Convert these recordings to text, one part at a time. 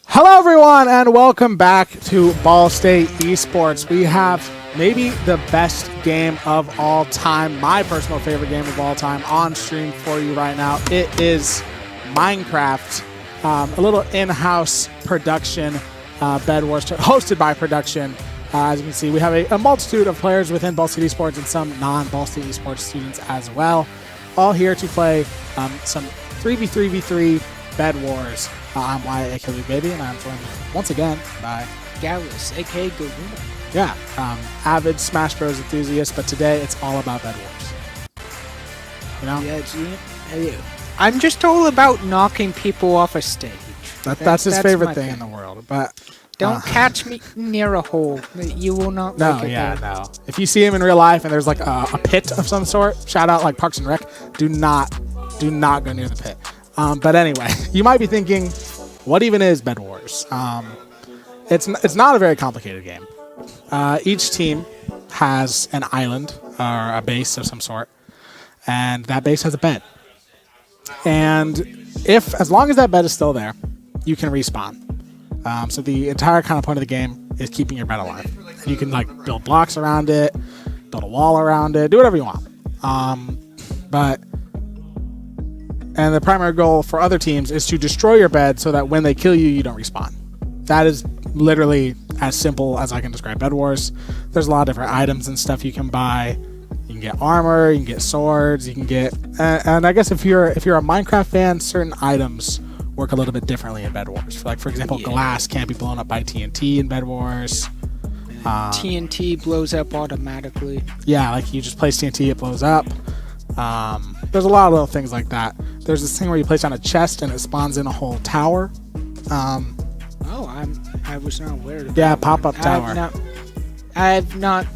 Hello everyone and welcome back to Ball State Esports. We have maybe the best game of all time, my personal favorite game of all time, on stream for you right now. It is Minecraft, a little in-house production, Bed Wars, hosted by production. As you can see, we have a multitude of players within Ball State Esports and some non-Ball State Esports students as well, all here to play some 3v3v3 Bed Wars. I'm Wyatt, aka Baby, and I'm joined once again by Gallus, aka Garuna. Yeah, avid Smash Bros. Enthusiast, but today it's all about Bed Wars. You know? Yeah, gee, I'm just all about knocking people off a stage. That's his favorite thing in the world. But don't catch me near a hole. You will not make it there. No. If you see him in real life and there's like a pit of some sort, shout out like Parks and Rec, do not go near the pit. But anyway, you might be thinking, what even is Bed Wars? It's not a very complicated game. Each team has an island or a base of some sort, and that base has a bed. And as long as that bed is still there, you can respawn. So the entire kind of point of the game is keeping your bed alive. And you can like build blocks around it, build a wall around it, do whatever you want. And the primary goal for other teams is to destroy your bed so that when they kill you, you don't respawn. That is literally as simple as I can describe Bed Wars. There's a lot of different items and stuff you can buy. You can get armor, you can get swords, you can get... and I guess if you're a Minecraft fan, certain items work a little bit differently in Bed Wars. Like, for example, glass can't be blown up by TNT in Bed Wars. TNT blows up automatically. Yeah, like you just place TNT, it blows up. There's a lot of little things like that. There's this thing where you place down a chest and it spawns in a whole tower. I was not aware of that. Yeah, pop-up tower. I have not.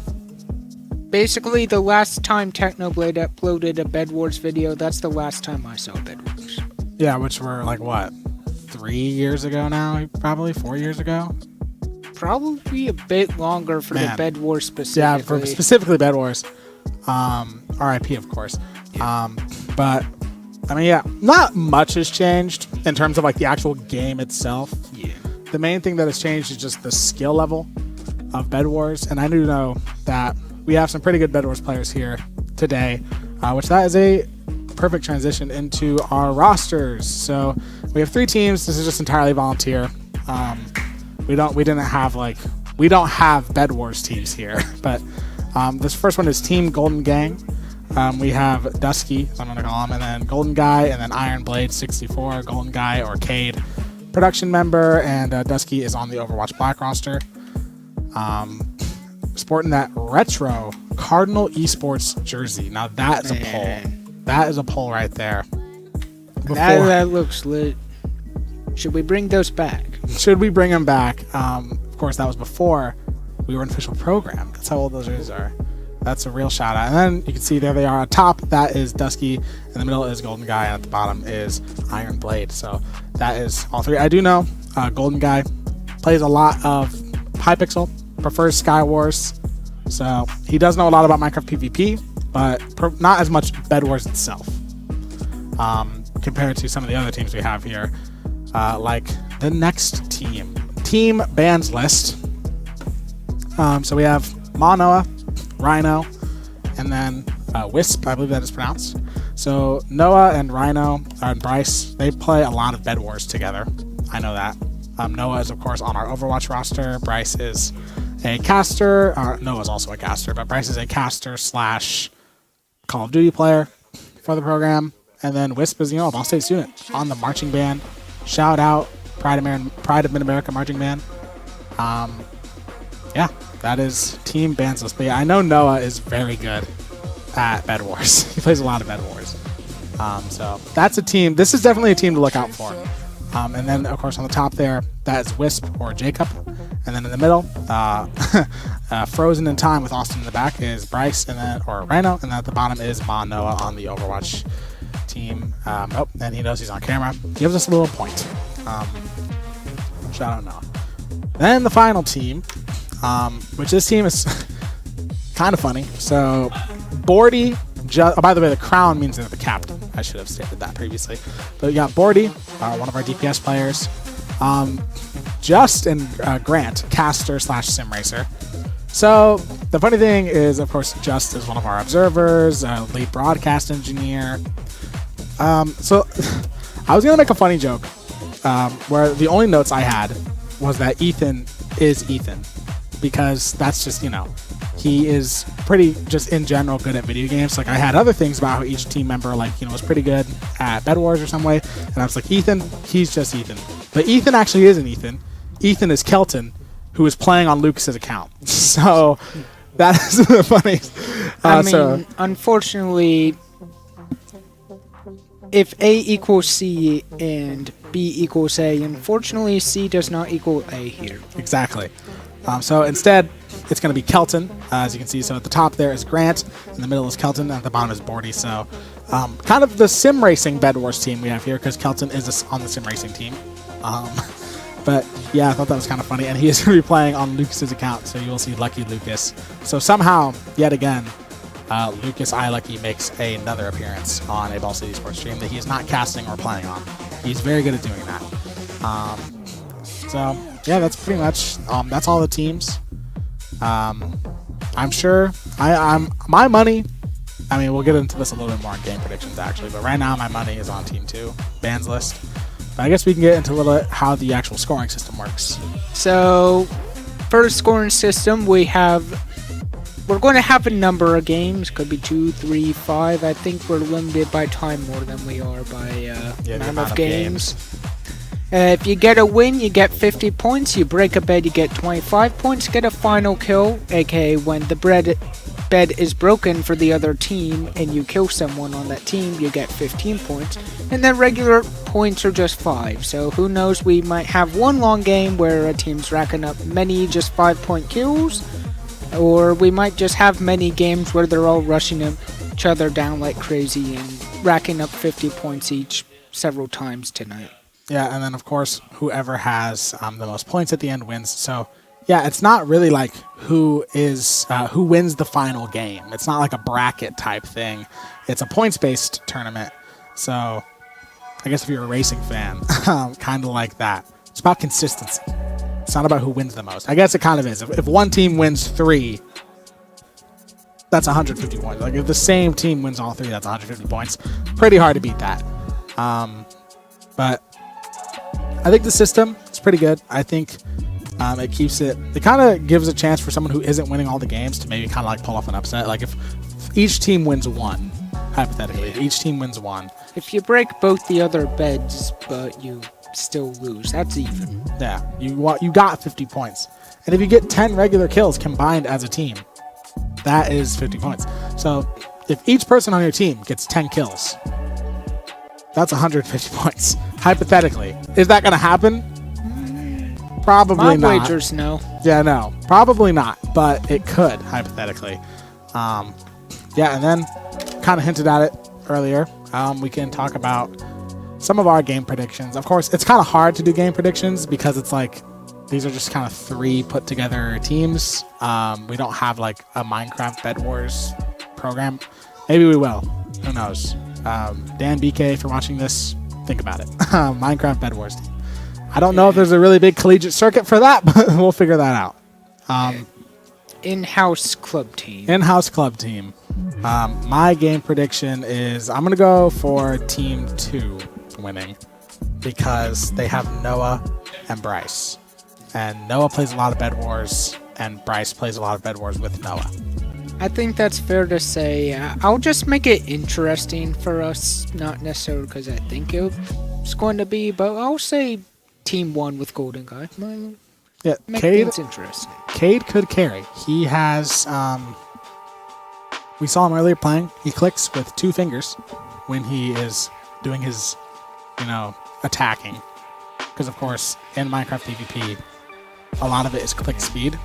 Basically, the last time Technoblade uploaded a Bed Wars video, that's the last time I saw Bed Wars. Yeah, which were like what, 3 years ago now? Probably 4 years ago. Probably a bit longer for the Bed Wars specifically. Yeah, for specifically Bed Wars. RIP, of course. But I mean, yeah, not much has changed in terms of like the actual game itself. Yeah. The main thing that has changed is just the skill level of Bed Wars, and I do know that we have some pretty good Bed Wars players here today, which that is a perfect transition into our rosters. So we have 3 teams. This is just entirely volunteer. We don't have Bed Wars teams here, but this first one is Team Golden Gang. We have Dusky, so I'm going to call him, and then Golden Guy, and then Iron Blade 64, Golden Guy, Arcade, production member, and Dusky is on the Overwatch Black roster. Sporting that retro Cardinal Esports jersey. Now that is a pull. That is a pull right there. That looks lit. Should we bring those back? Should we bring them back? Of course, that was before we were an official program. That's how old those jerseys are. That's a real shout out. And then you can see there they are at top. That is Dusky. In the middle is Golden Guy. And at the bottom is Iron Blade. So that is all 3. I do know Golden Guy plays a lot of Hypixel, prefers Sky Wars. So he does know a lot about Minecraft PvP, but not as much Bed Wars itself. Compared to some of the other teams we have here. Like the next team. Team Bans List. So we have Noah, Rhino, and then Wisp, I believe that is pronounced. So Noah and Rhino and Bryce, they play a lot of Bed Wars together. I know that. Noah is, of course, on our Overwatch roster. Bryce is a caster. Noah's also a caster, but Bryce is a caster / Call of Duty player for the program. And then Wisp is, a Ball State student on the marching band. Shout out, Pride of Mid-America marching band. Yeah, that is Team Bansless. But yeah, I know Noah is very good at Bed Wars. He plays a lot of Bed Wars. So that's a team. This is definitely a team to look out for. And then, of course, on the top there, that is Wisp or Jacob. And then in the middle, frozen in time with Austin in the back is Bryce or Rhino. And then at the bottom is Noah on the Overwatch team. And he knows he's on camera. Gives us a little point. Shout out Noah. Then the final team, which this team is kind of funny. So Bordy, by the way, the crown means they're the captain. I should have stated that previously. But we got Bordy, one of our DPS players. Just and Grant, caster / sim racer. So the funny thing is, of course, Just is one of our observers, lead broadcast engineer. So I was gonna make a funny joke where the only notes I had was that Ethan is Ethan, because that's just, he is pretty just in general good at video games. Like I had other things about how each team member was pretty good at Bed Wars or some way, and I was like, Ethan, he's just Ethan. But Ethan actually isn't Ethan. Ethan is Kelton, who is playing on Lucas's account. So that is the funniest. Unfortunately, if A equals C and B equals A, unfortunately C does not equal A here. Exactly. So instead, it's going to be Kelton, as you can see. So at the top there is Grant, in the middle is Kelton, and at the bottom is Bordy. So kind of the sim racing Bed Wars team we have here, because Kelton is on the sim racing team. But yeah, I thought that was kind of funny. And he is going to be playing on Lucas's account, so you will see Lucky Lucas. So somehow, yet again, Lucas iLucky makes another appearance on a Ball City Esports stream that he is not casting or playing on. He's very good at doing that. So yeah, that's pretty much that's all the teams. I'm sure I'm my money. I mean, we'll get into this a little bit more in game predictions actually, but right now my money is on Team 2, Bands List. But I guess we can get into a little bit how the actual scoring system works. So for the scoring system, we're going to have a number of games. Could be 2, 3, 5. I think we're limited by time more than we are by amount of games. If you get a win, you get 50 points. You break a bed, you get 25 points. Get a final kill, aka when the bed is broken for the other team and you kill someone on that team, you get 15 points. And then regular points are just 5. So who knows, we might have one long game where a team's racking up many just 5-point kills. Or we might just have many games where they're all rushing each other down like crazy and racking up 50 points each several times tonight. Yeah, and then of course, whoever has the most points at the end wins. So yeah, it's not really like who wins the final game. It's not like a bracket type thing. It's a points-based tournament. So I guess if you're a racing fan, kind of like that. It's about consistency. It's not about who wins the most. I guess it kind of is. If one team wins 3, that's 150 points. Like if the same team wins all 3, that's 150 points. Pretty hard to beat that. But I think the system is pretty good. I think it keeps it kind of gives a chance for someone who isn't winning all the games to maybe kind of like pull off an upset. Like if each team wins 1, hypothetically, if each team wins 1. If you break both the other beds, but you still lose, that's even. Yeah, you got 50 points. And if you get 10 regular kills combined as a team, that is 50 points. So if each person on your team gets 10 kills, that's 150 points. Hypothetically. Is that going to happen? Probably not. My wagers, no. Yeah, no. Probably not, but it could, hypothetically. Yeah, and then kind of hinted at it earlier. We can talk about some of our game predictions. Of course, it's kind of hard to do game predictions because it's like these are just kind of 3 put together teams. We don't have like a Minecraft Bed Wars program. Maybe we will. Who knows? Dan BK, if you're watching this, think about it. Minecraft Bed Wars team. I don't know if there's a really big collegiate circuit for that, but we'll figure that out. In-house club team. In-house club team. My game prediction is I'm going to go for Team 2 winning because they have Noah and Bryce. And Noah plays a lot of Bed Wars, and Bryce plays a lot of Bed Wars with Noah. I think that's fair to say. I'll just make it interesting for us, not necessarily because I think it's going to be, but I'll say Team 1 with Golden Guy. Yeah, Make Cade, things interesting. Cade could carry. He has. We saw him earlier playing. He clicks with 2 fingers when he is doing his, attacking. Because of course, in Minecraft PvP, a lot of it is click speed.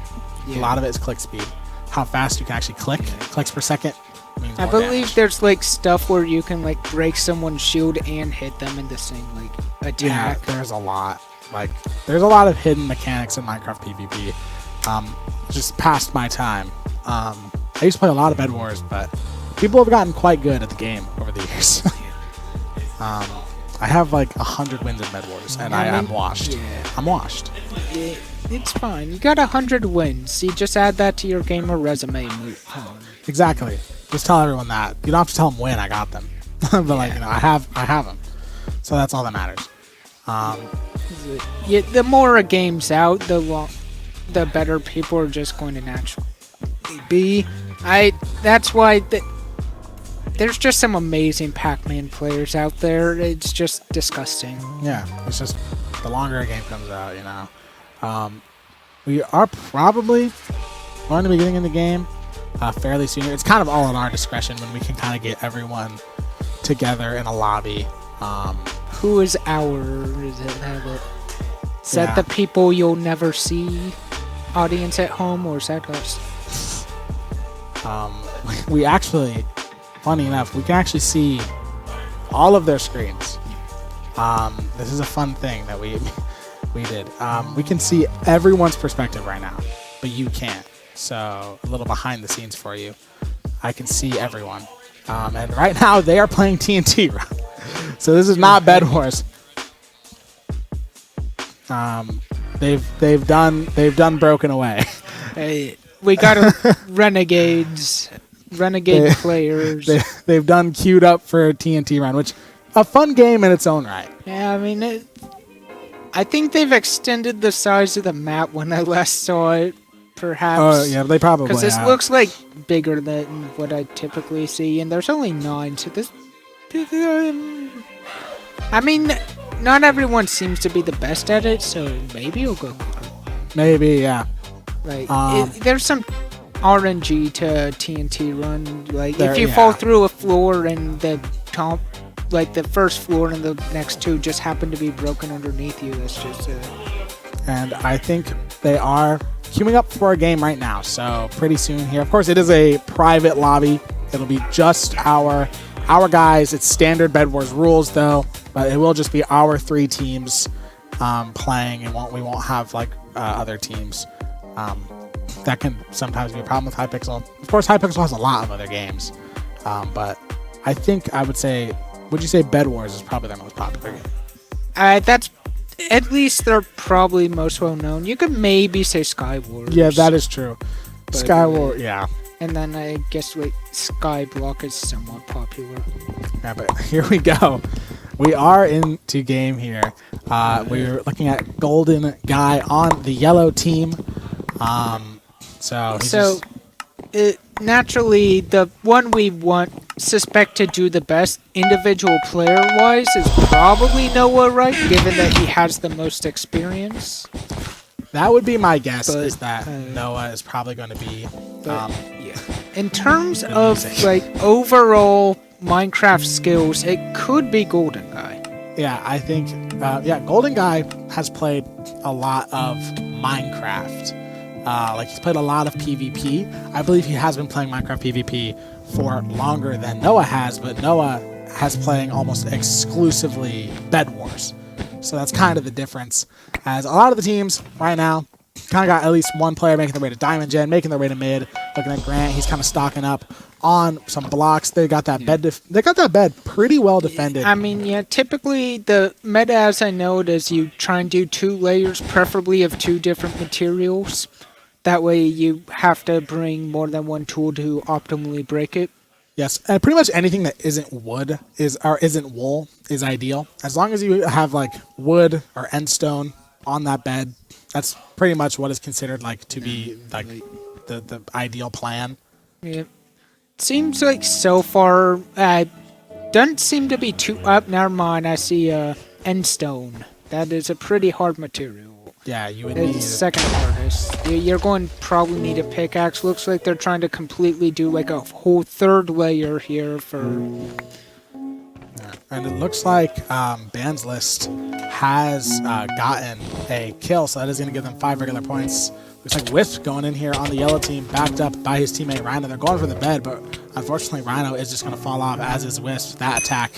Yeah. A lot of it is click speed. How fast you can actually click. Clicks per second means I more believe damage. there's like stuff where you can like break someone's shield and hit them in the same like Yeah, attack. there's a lot. There's a lot of hidden mechanics in Minecraft PvP. Just past my time. I used to play a lot of Bed Wars, but people have gotten quite good at the game over the years. I have like 100 wins in Bed Wars, and I'm washed. Yeah. I'm washed. It's fine. You got 100 wins. You just add that to your gamer resume. Exactly. Just tell everyone that. You don't have to tell them when I got them, but I have them. So that's all that matters. Yeah, the more a game's out, the better people are just going to naturally be. That's why there's just some amazing Pac-Man players out there. It's just disgusting. Yeah, it's just the longer a game comes out, we are probably going to be getting in the game fairly soon. It's kind of all at our discretion when we can kind of get everyone together in a lobby. Who is our? Is that the people you'll never see? Audience at home, or is that us? We actually, funny enough, we can actually see all of their screens. This is a fun thing that we did. We can see everyone's perspective right now, but you can't. So a little behind the scenes for you. I can see everyone. And right now they are playing TNT. So this is not Bed Wars. They've done Broken Away. Hey, we got renegade players. They've done queued up for a TNT run, which a fun game in its own right. Yeah, I mean, I think they've extended the size of the map when I last saw it. Perhaps. Oh yeah, they probably because this have. looks like bigger than what I typically see, and there's only 9. So this, I mean, not everyone seems to be the best at it, so maybe it'll go quicker. Maybe, yeah. Like, there's some RNG to TNT run. Like, There, if you yeah. fall through a floor and the top, like the first floor and the next 2 just happen to be broken underneath you, that's just And I think they are queuing up for a game right now, so pretty soon here. Of course, it is a private lobby. It'll be just our guys. It's standard Bed Wars rules, though, but it will just be our 3 teams playing, and we won't have like other teams. That can sometimes be a problem with Hypixel. Of course, Hypixel has a lot of other games, but I think I would say, would you say Bed Wars is probably their most popular game? that's at least they're probably most well known. You could maybe say Sky Wars. Yeah, that is true. But, Sky War, yeah. And then I guess Skyblock is somewhat popular. Yeah, but here we go. We are into game here. We're looking at Golden Guy on the yellow team. Naturally, the one we suspect to do the best individual player-wise is probably Noah, right? Given that he has the most experience. That would be my guess, But, is that Noah is probably going to be... Yeah. In terms of like overall Minecraft skills, it could be Golden Guy. Yeah, I think... Golden Guy has played a lot of Minecraft. He's played a lot of PvP. I believe he has been playing Minecraft PvP for longer than Noah has, but Noah has playing almost exclusively Bed Wars. So that's kind of the difference. As a lot of the teams right now kind of got at least one player making their way to Diamond Gen, making their way to mid. Looking at Grant, he's kind of stocking up on some blocks. They got that bed. They got that bed pretty well defended. I mean, yeah, typically the meta, as I know it, is you try and do 2 layers, preferably of 2 different materials. That way you have to bring more than one tool to optimally break it. Yes, and pretty much anything that isn't wood isn't wool is ideal. As long as you have like wood or endstone on that bed, that's pretty much what is considered like to be like the ideal plan. Yeah. Seems like so far doesn't seem to be too up. Never mind, I see endstone. That is a pretty hard material. Yeah, you would need... It's second hardest. You're going to probably need a pickaxe. Looks like they're trying to completely do like a whole third layer here for... And it looks like Band's List has gotten a kill, so that is going to give them 5 regular points. Looks like Wisp going in here on the yellow team, backed up by his teammate Rhino. They're going for the bed, but unfortunately Rhino is just going to fall off, as is Wisp. That attack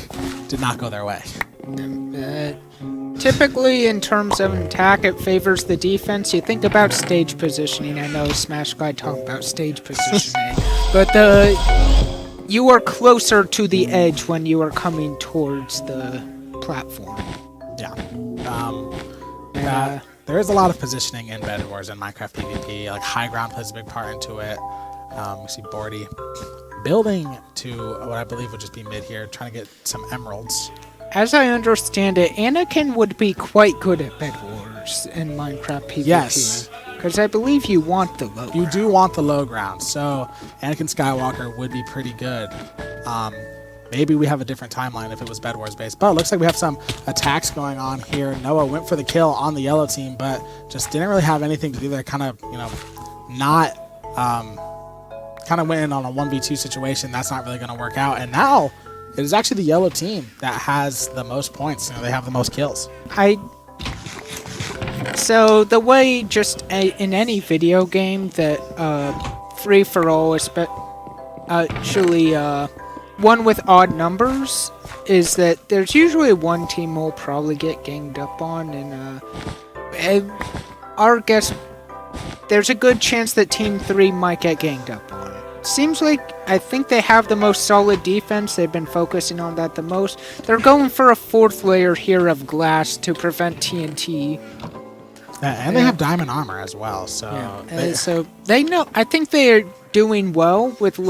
did not go their way. Typically, in terms of an attack, it favors the defense. You think about stage positioning. I know Smash Guy talked about stage positioning, but you are closer to the edge when you are coming towards the platform. Yeah. There is a lot of positioning in Bed Wars and Minecraft PvP. Like, high ground plays a big part into it. We see Bordy building to what I believe would just be mid here, trying to get some emeralds. As I understand it, Anakin would be quite good at Bed Wars in Minecraft PvP. Yes. Because I believe you want the low ground. You do want the low ground, so Anakin Skywalker would be pretty good. Maybe we have a different timeline if it was Bed Wars based, but it looks like we have some attacks going on here. Noah went for the kill on the yellow team, but just didn't really have anything to do there. Kind of, not, kind of went in on a 1v2 situation. That's not really going to work out. And now it is actually the yellow team that has the most points. They have the most kills. So the way just in any video game that free for all, actually one with odd numbers, is that there's usually one team will probably get ganged up on, and our guess, there's a good chance that Team 3 might get ganged up on. Seems like I think they have the most solid defense. They've been focusing on that the most. They're going for a 4th layer here of glass to prevent TNT. And they have diamond armor as well, so... Yeah. So they know... I think they're doing well with...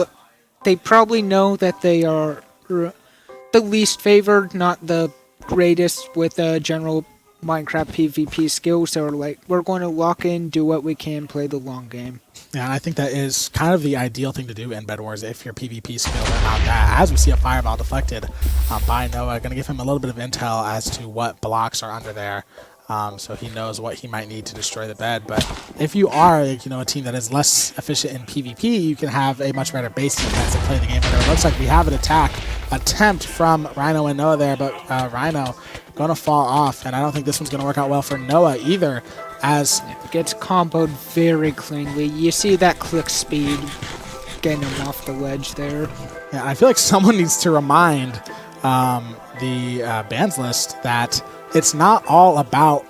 They probably know that they are the least favored, not the greatest with general Minecraft PvP skills. So we're going to lock in, do what we can, play the long game. Yeah, and I think that is kind of the ideal thing to do in Bed Wars if your PvP skills are not that. As we see a fireball deflected by Noah, going to give him a little bit of intel as to what blocks are under there. So he knows what he might need to destroy the bed. But if you are, a team that is less efficient in PvP, you can have a much better base defense and play the game better. It looks like we have an attempt from Rhino and Noah there, but Rhino going to fall off, and I don't think this one's going to work out well for Noah either, as it gets comboed very cleanly. You see that click speed getting him off the ledge there. Yeah, I feel like someone needs to remind the Bands List that it's not all about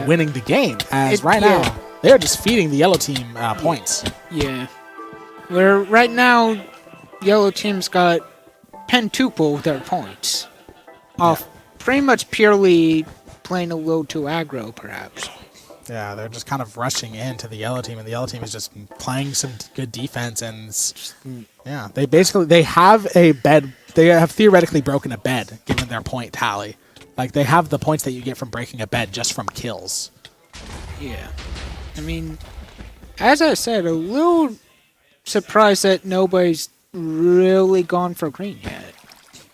winning the game, as now they're just feeding the yellow team points. Yeah. Where right now, yellow team's got pentuple their points off pretty much purely playing a little too aggro, perhaps. Yeah, they're just kind of rushing into the yellow team, and the yellow team is just playing some good defense, and they have a bed. They have theoretically broken a bed, given their point tally. Like, they have the points that you get from breaking a bed just from kills. Yeah. I mean, as I said, a little surprised that nobody's really gone for green yet.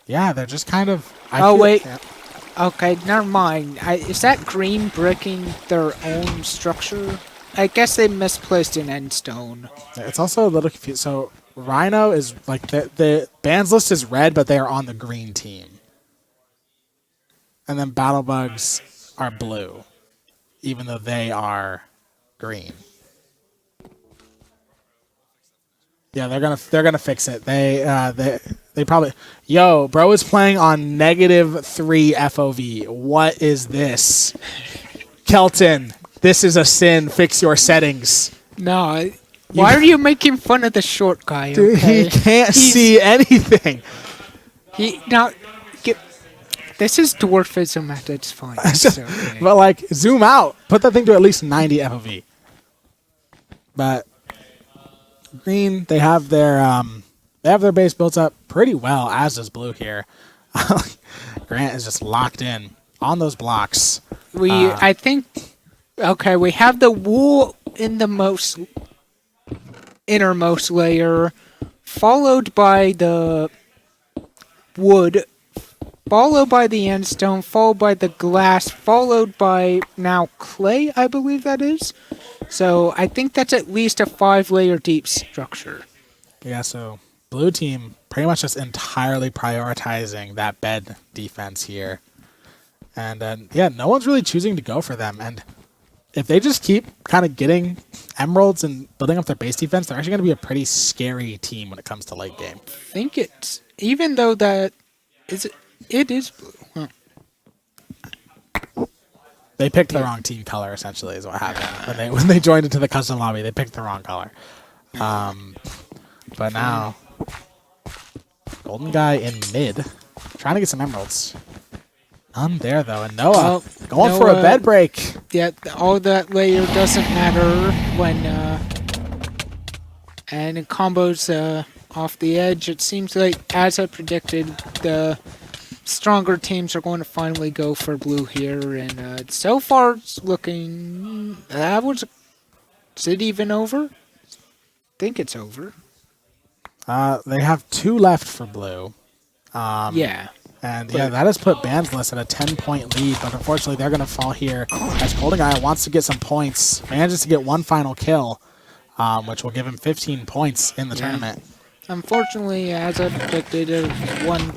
Yeah, they're just kind of... wait. Okay, never mind. Is that green bricking their own structure? I guess they misplaced an end stone. It's also a little confused. So, Rhino is, like, the Bands List is red, but they are on the green team. And then Battlebugs are blue, even though they are green. Yeah, they're gonna fix it. They probably... Yo, bro is playing on -3 FOV. What is this? Kelton, this is a sin. Fix your settings. No, why are you making fun of the short guy? Dude, okay? He can't see anything. This is dwarfism at its finest. Okay. But, like, zoom out. Put that thing to at least 90 FOV. But green, they have their base built up pretty well, as does blue here. Grant is just locked in on those blocks. I think, okay, we have the wool in the innermost layer, followed by the wood followed by the endstone, followed by the glass, followed by now clay, I believe that is. So I think that's at least a 5-layer deep structure. Yeah, so blue team pretty much just entirely prioritizing that bed defense here. And yeah, no one's really choosing to go for them. And if they just keep kind of getting emeralds and building up their base defense, they're actually going to be a pretty scary team when it comes to late game. I think it's, even though that is, it is blue. Huh. They picked the wrong team color, essentially, is what happened. When they joined into the custom lobby, they picked the wrong color. But now, golden guy in mid, trying to get some emeralds. None there, though. And Noah going for a bed break. Yeah, all that layer doesn't matter when... and it combos off the edge. It seems like, as I predicted, the stronger teams are going to finally go for blue here. And so far, it's looking... Is it even over? I think it's over. They have 2 left for blue. Yeah. And yeah, that has put Bansless at a 10-point lead, but unfortunately they're going to fall here as Golden Guy wants to get some points, manages to get one final kill, which will give him 15 points in the tournament. Unfortunately, as I predicted, if one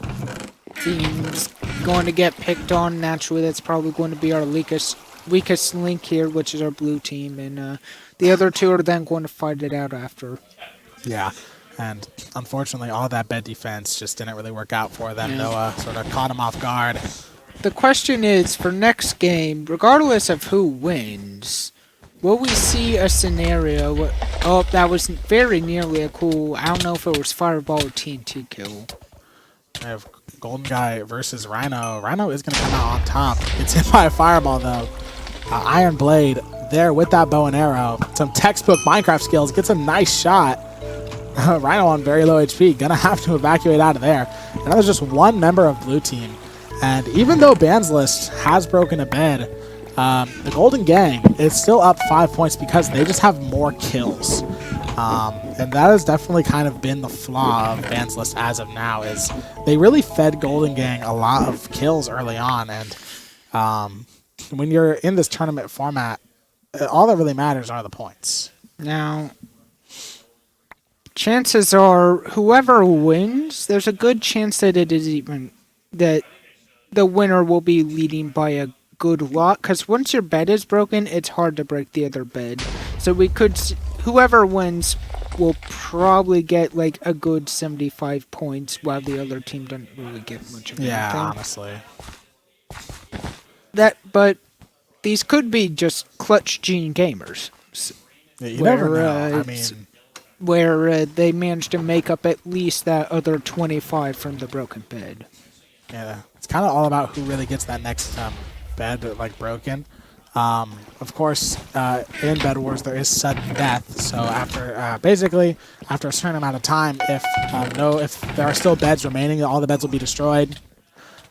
team's going to get picked on, naturally that's probably going to be our weakest link here, which is our blue team, and the other 2 are then going to fight it out after. Yeah. And unfortunately, all that bed defense just didn't really work out for them. Noah sort of caught him off guard. The question is, for next game, regardless of who wins, will we see a scenario... Oh, that was very nearly a cool... I don't know if it was Fireball or TNT kill. We have Golden Guy versus Rhino. Rhino is going to come out on top. It's hit by a Fireball, though. Iron Blade there with that bow and arrow. Some textbook Minecraft skills. Gets a nice shot. Rhino on very low HP, gonna have to evacuate out of there. And that was just one member of blue team. And even though Banslist has broken a bed, the Golden Gang is still up 5 points because they just have more kills. And that has definitely kind of been the flaw of Banslist as of now, is they really fed Golden Gang a lot of kills early on. And when you're in this tournament format, all that really matters are the points. Now... chances are, whoever wins, there's a good chance that that the winner will be leading by a good lot. Because once your bed is broken, it's hard to break the other bed. So whoever wins will probably get like a good 75 points, while the other team doesn't really get much of anything. Yeah, honestly. But these could be just clutch gene gamers. Yeah, you never know. I mean... where they managed to make up at least that other 25 from the broken bed. Yeah, it's kind of all about who really gets that next bed like broken. Of course, in Bed Wars there is sudden death. So after basically after a certain amount of time, if there are still beds remaining, all the beds will be destroyed.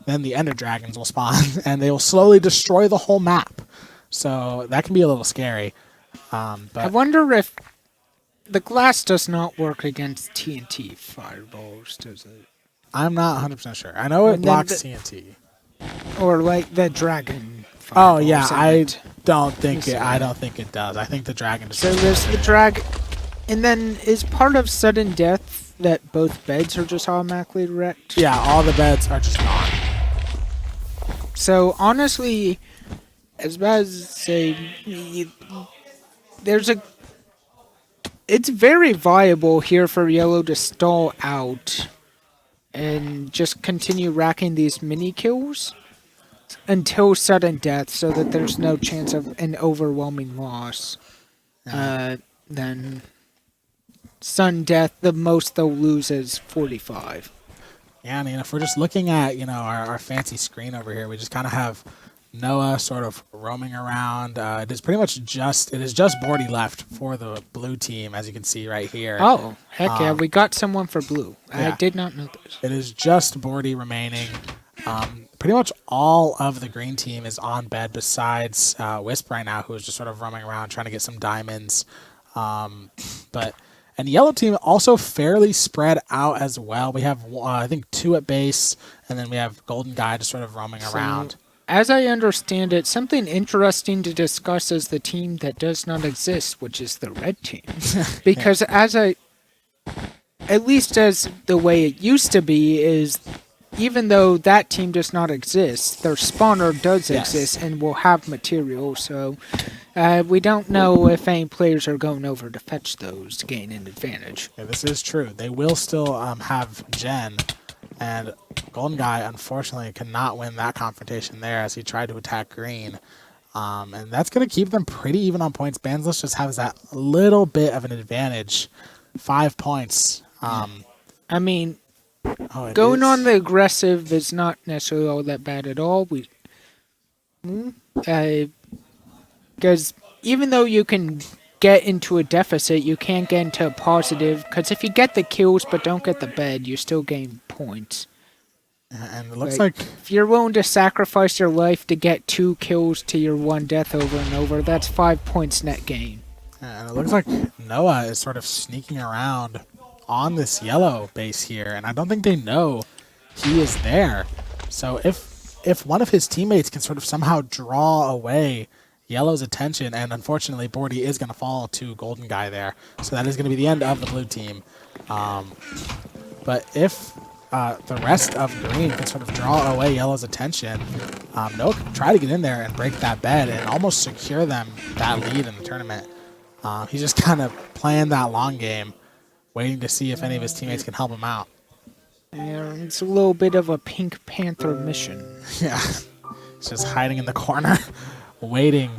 Then the Ender Dragons will spawn, and they will slowly destroy the whole map. So that can be a little scary. But I wonder if the glass does not work against TNT fireballs, does it? I'm not 100% sure. I know it blocks TNT. Or like the dragon fireballs. Oh yeah, I don't think it does. I think the dragon does. So there's the dragon, and then is part of sudden death that both beds are just automatically wrecked? Yeah, all the beds are just gone. So honestly, as bad as say, it's very viable here for yellow to stall out and just continue racking these mini kills until sudden death, so that there's no chance of an overwhelming loss. Then sudden death, the most they'll lose is 45. Yeah, I mean, if we're just looking at our fancy screen over here, we just kind of have Noah sort of roaming around. It is just Bordy left for the blue team, as you can see right here. Oh, heck yeah, we got someone for blue. Yeah. I did not know this. It is just Bordy remaining. Pretty much all of the green team is on bed besides Wisp right now, who is just sort of roaming around trying to get some diamonds. But And yellow team also fairly spread out as well. We have, I think, 2 at base, and then we have Golden Guy just sort of roaming around. As I understand it, something interesting to discuss is the team that does not exist, which is the red team. Because at least as the way it used to be, is even though that team does not exist, their spawner does exist and will have material. So we don't know if any players are going over to fetch those to gain an advantage. Yeah, this is true. They will still have Gen, and Golden Guy, unfortunately, cannot win that confrontation there as he tried to attack green. And that's going to keep them pretty even on points. Bansless just has that little bit of an advantage. 5 points. I mean, going on the aggressive is not necessarily all that bad at all. Because even though you can get into a deficit, you can't get into a positive. Because if you get the kills but don't get the bed, you still gain points. And it looks like if you're willing to sacrifice your life to get 2 kills to your 1 death over and over, that's 5 points net gain. And it looks like Noah is sort of sneaking around on this yellow base here, and I don't think they know he is there. So if one of his teammates can sort of somehow draw away yellow's attention, and unfortunately Bordy is going to fall to Golden Guy there, so that is going to be the end of the blue team. But if the rest of green can sort of draw away yellow's attention, Noah can try to get in there and break that bed and almost secure them that lead in the tournament. He's just kind of playing that long game, waiting to see if any of his teammates can help him out. It's a little bit of a Pink Panther mission. Yeah. He's just hiding in the corner, waiting.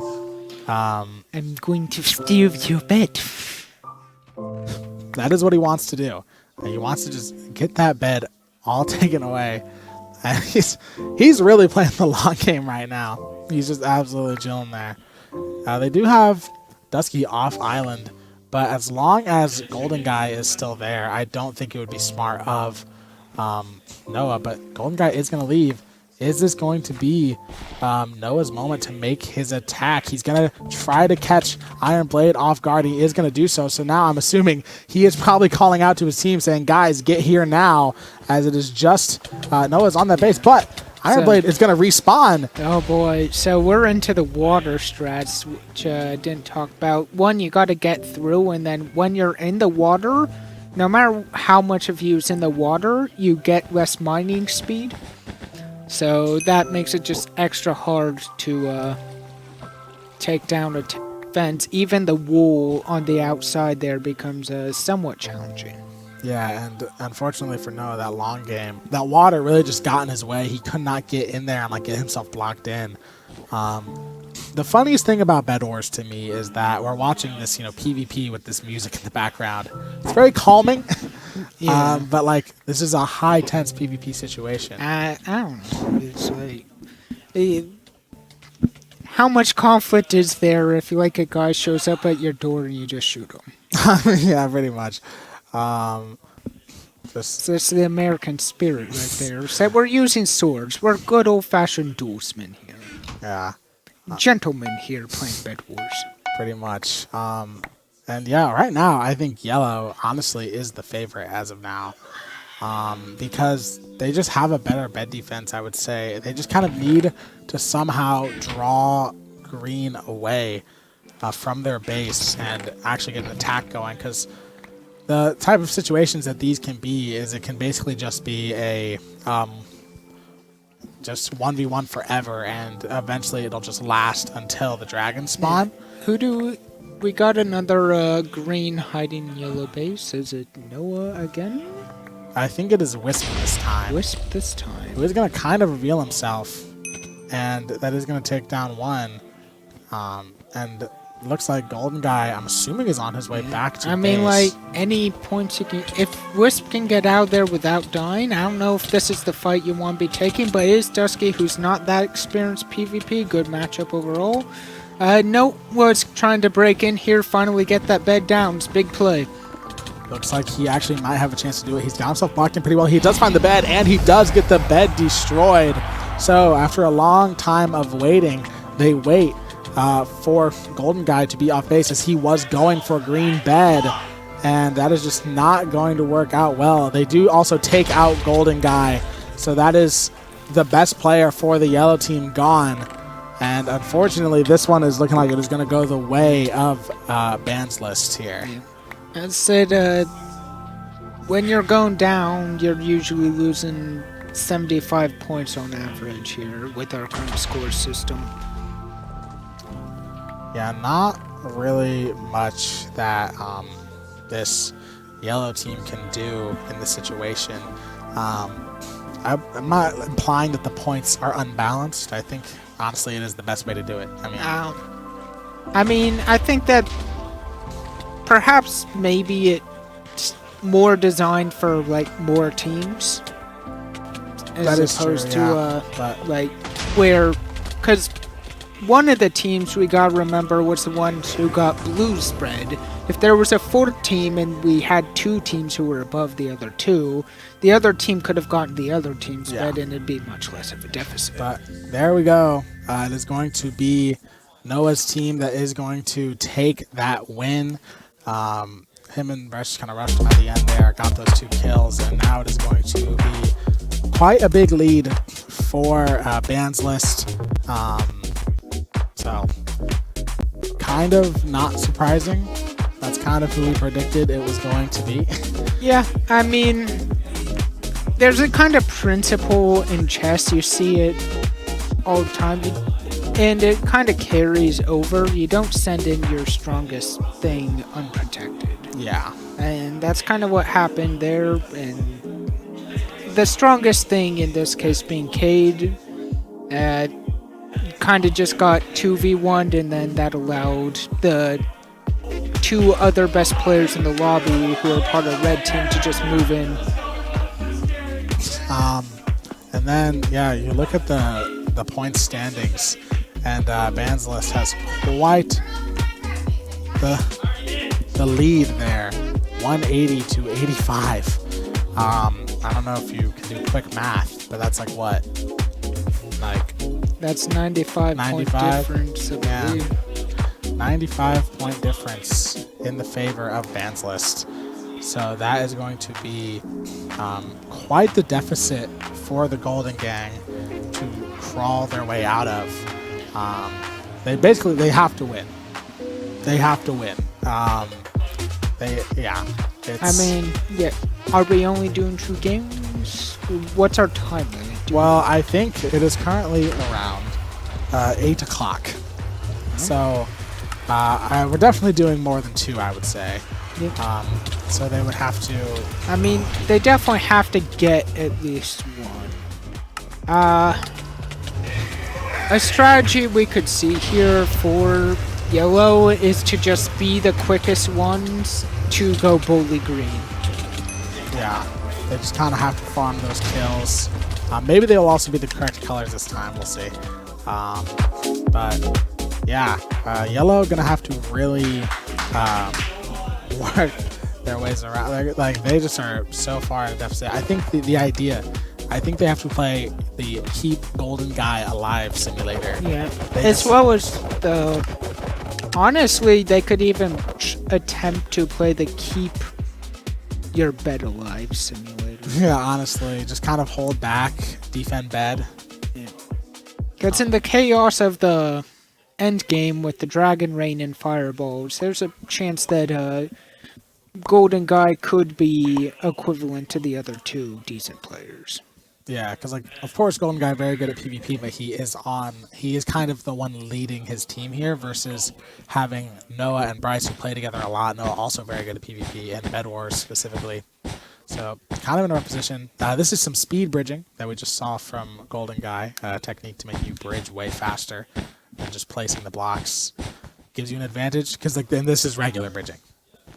I'm going to steal your bed. That is what he wants to do. He wants to just get that bed all taken away. And he's really playing the long game right now. He's just absolutely chilling there. They do have Dusky off island, but as long as Golden Guy is still there, I don't think it would be smart of Noah. But Golden Guy is going to leave. Is this going to be Noah's moment to make his attack? He's going to try to catch Iron Blade off guard. He is going to do so. So now I'm assuming he is probably calling out to his team saying, guys, get here now, as it is just Noah's on that base. But Iron Blade is going to respawn. Oh, boy. So we're into the water strats, which I didn't talk about. One, you got to get through, and then when you're in the water, no matter how much of you is in the water, you get less mining speed. So that makes it just extra hard to take down a fence. Even the wool on the outside there becomes somewhat challenging. Yeah, and unfortunately for Noah, that long game, that water really just got in his way. He could not get in there and get himself blocked in. The funniest thing about Bed Wars to me is that we're watching this, PvP with this music in the background. It's very calming, Yeah. but this is a high tense PvP situation. I don't know. It's how much conflict is there if a guy shows up at your door and you just shoot him? Yeah, pretty much. That's the American spirit right there. So we're using swords. We're good old-fashioned duelsmen here. Yeah. Gentlemen here playing Bed Wars. Pretty much. And yeah, right now I think yellow honestly is the favorite as of now. Because they just have a better bed defense, I would say. They just kind of need to somehow draw green away from their base and actually get an attack going, because the type of situations that these can be is it can basically just be a just 1v1 forever, and eventually it'll just last until the dragons spawn. We got another green hiding yellow base. Is it Noah again? I think it is Wisp this time. Wisp this time. Who is going to kind of reveal himself, and that is going to take down one. And looks like Golden Guy, I'm assuming, is on his way back to base. Any points you can... If Wisp can get out there without dying, I don't know if this is the fight you want to be taking, but it is Dusky, who's not that experienced PvP. Good matchup overall. No was trying to break in here, finally get that bed down. It's big play. Looks like he actually might have a chance to do it. He's got himself blocked in pretty well. He does find the bed, and he does get the bed destroyed. So after a long time of waiting, they wait for Golden Guy to be off base, as he was going for green bed. and that is just not going to work out well. They do also take out Golden Guy, so that is the best player for the yellow team gone. And unfortunately, this one is looking like it is going to go the way of Bans List here. As said, when you're going down, you're usually losing 75 points on average here with our current score system. Yeah, not really much that this yellow team can do in this situation. I'm not implying that the points are unbalanced. I think, honestly, it is the best way to do it. I think that perhaps maybe it's more designed for like more teams as opposed to where, because one of the teams we gotta remember was the ones who got blue spread. If there was a fourth team and we had two teams who were above the other two, the other team could have gotten the other team's spread and it'd be much less of a deficit. But there we go. It is going to be Noah's team that is going to take that win. Him and Bresh kind of rushed him at the end there, got those 2 kills, and now it is going to be quite a big lead for Bans List. So, kind of not surprising. That's kind of who we predicted it was going to be. Yeah, I mean, there's a kind of principle in chess. You see it all the time, and it kind of carries over. You don't send in your strongest thing unprotected. Yeah. And that's kind of what happened there. And the strongest thing in this case being Cade, kind of just got 2v1'd, and then that allowed the 2 other best players in the lobby who are part of red team to just move in. And then, yeah, you look at the point standings, and Bans List has quite the lead there, 180 to 85. I don't know if you can do quick math, but that's like what? That's 95 point difference, I believe. 95-point difference in the favor of Bans List. So that is going to be quite the deficit for the Golden Gang to crawl their way out of. They have to win. They have to win. Are we only doing 2 games? What's our time limit? Well, I think it is currently around 8 o'clock. So we're definitely doing more than 2, I would say. Yeah. So they would have to... I mean, they definitely have to get at least 1. A strategy we could see here for yellow is to just be the quickest ones to go boldly green. Yeah, they just kind of have to farm those kills. Maybe they'll also be the correct colors this time. We'll see. But yeah, yellow gonna have to really work their ways around. Like they just are so far in a deficit. I think the idea. I think they have to play the keep Golden Guy alive simulator. Yeah, well as the. Honestly, they could even attempt to play the keep your bed alive simulator. Yeah, honestly, just kind of hold back, defend bed. Yeah. Because in the chaos of the end game with the Dragon Rain and Fireballs, there's a chance that Golden Guy could be equivalent to the other 2 decent players. Yeah, because of course, Golden Guy very good at PvP, but he is kind of the one leading his team here versus having Noah and Bryce who play together a lot. Noah also very good at PvP and Bed Wars specifically. So kind of in a position. This is some speed bridging that we just saw from Golden Guy, a technique to make you bridge way faster than just placing the blocks. Gives you an advantage because then this is regular bridging.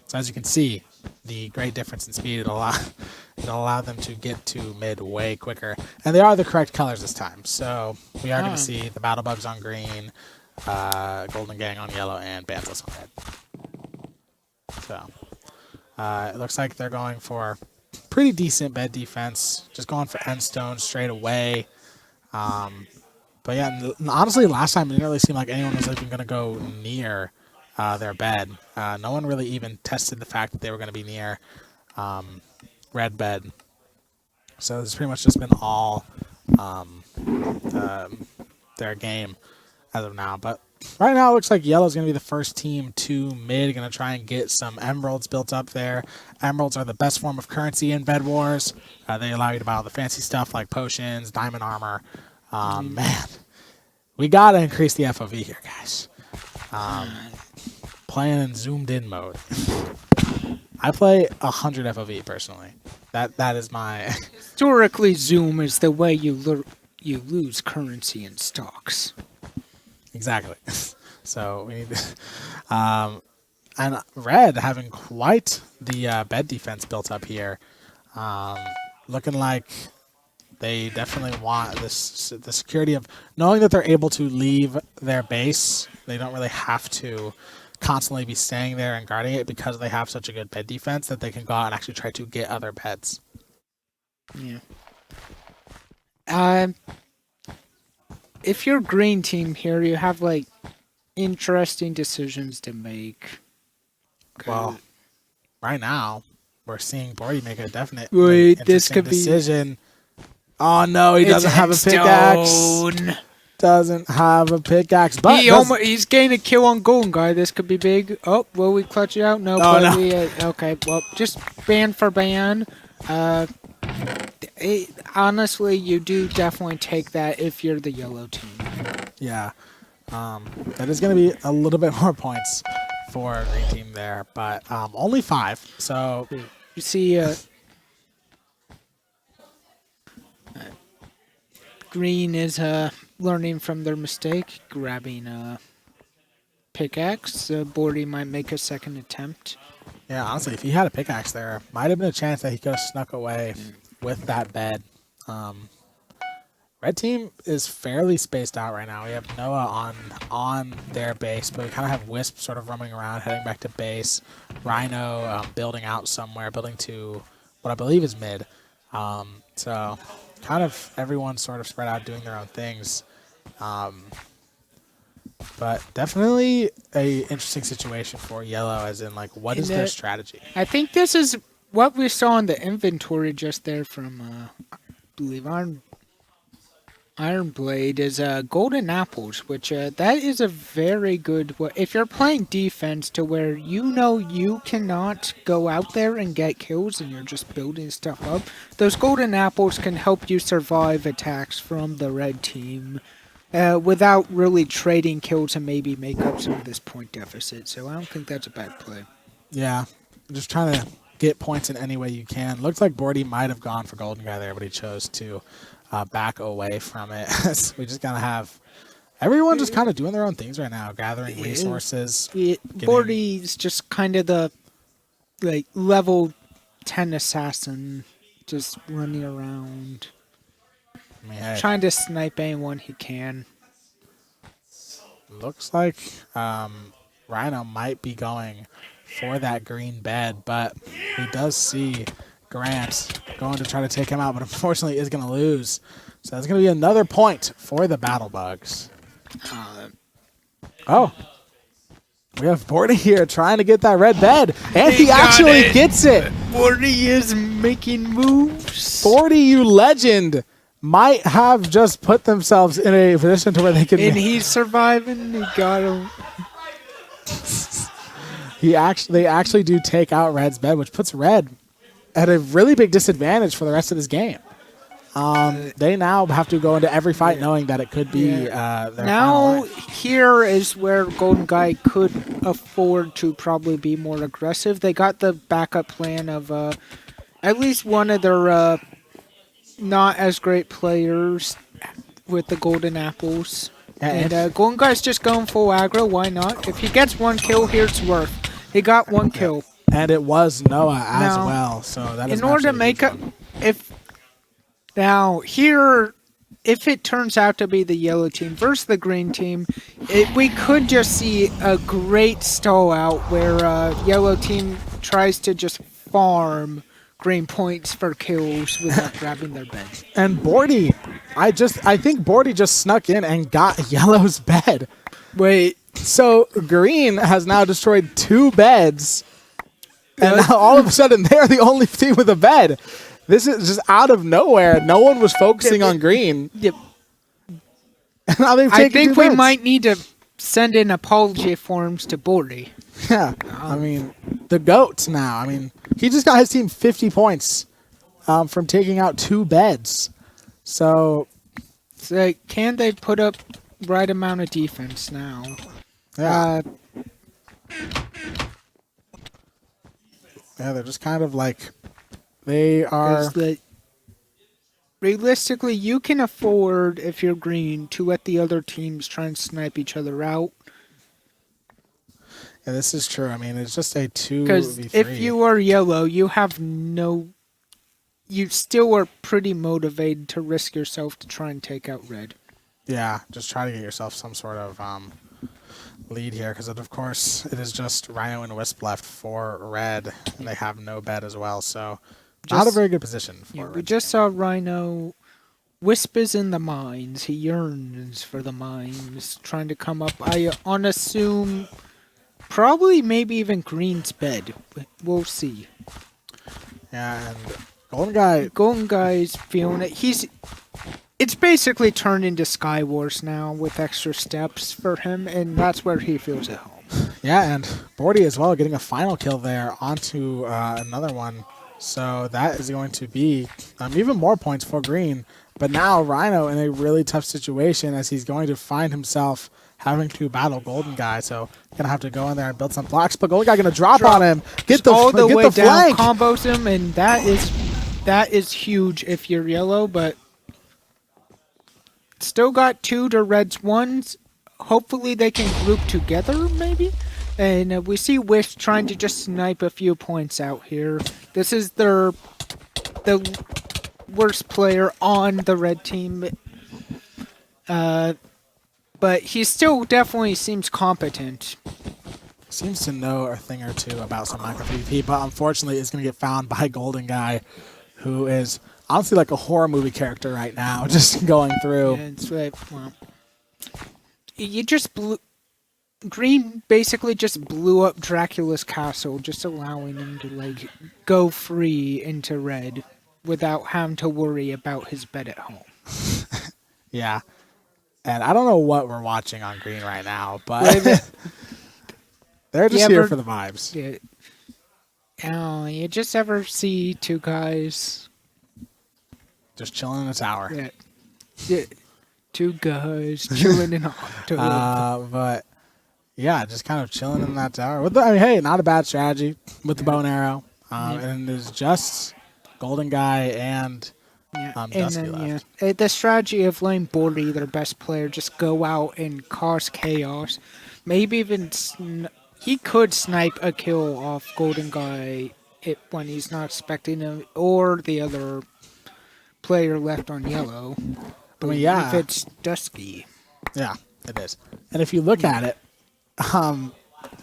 So as you can see, the great difference in speed, it'll allow them to get to mid way quicker. And they are the correct colors this time. So we are going to see the Battle Bugs on green, Golden Gang on yellow, and Bans List on red. So it looks like they're going for pretty decent bed defense. Just going for end stone straight away. But yeah, honestly, last time it didn't really seem like anyone was even going to go near their bed. No one really even tested the fact that they were going to be near red bed. So it's pretty much just been all their game as of now. But right now it looks like yellow's going to be the first team to mid. Going to try and get some emeralds built up there. Emeralds are the best form of currency in Bed Wars. They allow you to buy all the fancy stuff like potions, diamond armor. Man, we got to increase the FOV here, guys. Playing in zoomed in mode. I play 100 FOV personally. That is my... Historically, zoom is the way you lose currency in stocks. Exactly. So we need to... and red having quite the bed defense built up here. Looking like they definitely want the security of knowing that they're able to leave their base. They don't really have to constantly be staying there and guarding it because they have such a good bed defense that they can go out and actually try to get other beds. Yeah. If you're green team here, you have like interesting decisions to make. Well, right now we're seeing Bordy make a definite this could decision. Oh no, he doesn't have a pickaxe. Doesn't have a pickaxe, but he's getting a kill on Golden Guy. This could be big. Oh, will we clutch it out? No. No. Okay, well, just ban for ban. Honestly, you do definitely take that if you're the yellow team. Yeah, that is going to be a little bit more points for green team there, but only 5. So you see, green is learning from their mistake, grabbing a pickaxe. Bordy might make a second attempt. Yeah, honestly, if he had a pickaxe there, might have been a chance that he could have snuck away with that bed. Red team is fairly spaced out right now. We have Noah on their base, but we kind of have Wisp sort of roaming around, heading back to base. Rhino building out somewhere, building to what I believe is mid. So kind of everyone sort of spread out doing their own things. But definitely a interesting situation for yellow, as in like what is their strategy? I think this is what we saw in the inventory just there from I believe Iron Blade is golden apples, which that is a very good if you're playing defense to where you know you cannot go out there and get kills and you're just building stuff up. Those golden apples can help you survive attacks from the red team without really trading kills and maybe make up some of this point deficit. So I don't think that's a bad play. Yeah, just trying to get points in any way you can. Looks like Bordy might have gone for Golden Guy there, but he chose to back away from it. We just gotta have everyone just kind of doing their own things right now, gathering resources. Bordy's just kind of the like level 10 assassin, just running around, trying to snipe anyone he can. Looks like Rhino might be going for that green bed, but he does see Grant going to try to take him out, but unfortunately is going to lose. So that's going to be another point for the Battle Bugs. Oh. We have Bordy here trying to get that red bed, and he actually gets it. Bordy is making moves. Bordy, you legend, might have just put themselves in a position to where they can... And he's surviving. He got him. They actually do take out Red's bed, which puts Red at a really big disadvantage for the rest of this game. They now have to go into every fight knowing that it could be their now here is where Golden Guy could afford to probably be more aggressive. They got the backup plan of at least one of their not as great players with the golden apples. And Golden Guy's just going full aggro. Why not? If he gets one kill, here's worth. He got one kill. And it was Noah as well. So that is in order to make up, if it turns out to be the yellow team versus the green team, we could just see a great stall out where yellow team tries to just farm green points for kills without grabbing their bed. And Bordy, I think Bordy just snuck in and got yellow's bed. Wait, So green has now destroyed 2 beds, and now all of a sudden they're the only team with a bed. This is just out of nowhere. No one was focusing on green. Yep. And now they've I taken think 2 we beds. might need to send in apology forms to Bordy. Yeah, I mean, the GOAT now. I mean, he just got his team 50 points from taking out 2 beds. So, It's like, can they put up right amount of defense now? yeah. Yeah, they're just kind of like, they are... Realistically, you can afford, if you're green, to let the other teams try and snipe each other out. Yeah, this is true. I mean, it's just a 2v3. Because if you are yellow, you have no... You still are pretty motivated to risk yourself to try and take out red. Yeah, just try to get yourself some sort of lead here. Because, of course, it is just Rhino and Wisp left for red. And they have no bed as well. So, not a very good position for red. We just saw Rhino. Wisp is in the mines. He yearns for the mines. Trying to come up. I assume... Probably maybe even green's bed. We'll see. Yeah, and Golden Guy's feeling it. It's basically turned into Sky Wars now with extra steps for him, and that's where he feels at home. Yeah, and Bordy as well getting a final kill there onto another one. So that is going to be even more points for green. But now Rhino in a really tough situation as he's going to find himself having to battle Golden Guy, so gonna have to go in there and build some blocks. But Golden Guy gonna drop on him, get the way down, flank, combos him, and that is huge if you're yellow. But still got 2 to red's 1s. Hopefully they can group together, maybe. And we see Wish trying to just snipe a few points out here. This is the worst player on the red team. But he still definitely seems competent. Seems to know a thing or two about some micro PvP, but unfortunately is going to get found by Golden Guy, who is honestly like a horror movie character right now, just going through. Yeah, it's right. Well, you just Green basically just blew up Dracula's castle, just allowing him to like go free into red without having to worry about his bed at home. Yeah. And I don't know what we're watching on green right now, but they're just here for the vibes. Yeah. You just ever see 2 guys just chilling in a tower? Yeah. 2 guys chilling in a tower. But yeah, just kind of chilling in that tower. Hey, not a bad strategy with the bow and arrow. And there's just Golden Guy and Dusky left. The strategy of letting Bordy, their best player, just go out and cause chaos. Maybe even he could snipe a kill off Golden Guy when he's not expecting him, or the other player left on yellow. If it's Dusky. Yeah, it is. And if you look at it,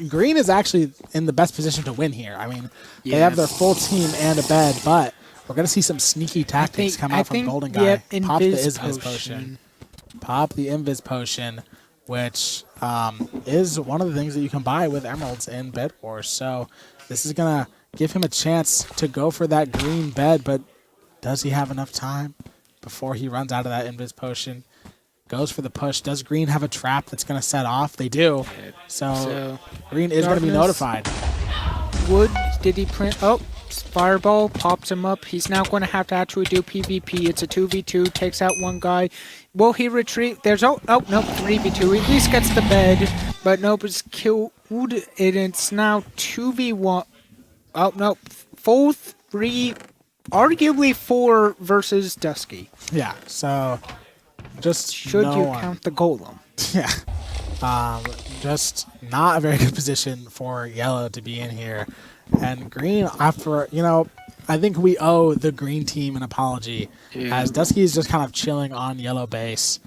green is actually in the best position to win here. I mean, they have their full team and a bed, but we're going to see some sneaky tactics come out from Golden Guy. Pop the Invis Potion. Pop the Invis Potion, which is one of the things that you can buy with Emeralds in Bed Wars. So this is going to give him a chance to go for that green bed, but does he have enough time before he runs out of that Invis Potion? Goes for the push. Does green have a trap that's going to set off? They do. So green is going to be notified. Did he plant? Oh, Fireball pops him up. He's now going to have to actually do PvP. It's a 2v2. Takes out 1 guy. Will he retreat? There's nope, 3v2. At least gets the bed, but nope, it's killed. And it's now 2v1. Oh no, 4-3, arguably 4 versus Dusky. Yeah. So just should you count the golem? Yeah. Just not a very good position for yellow to be in here. And green, after, I think we owe the green team an apology, as Dusky is just kind of chilling on yellow base.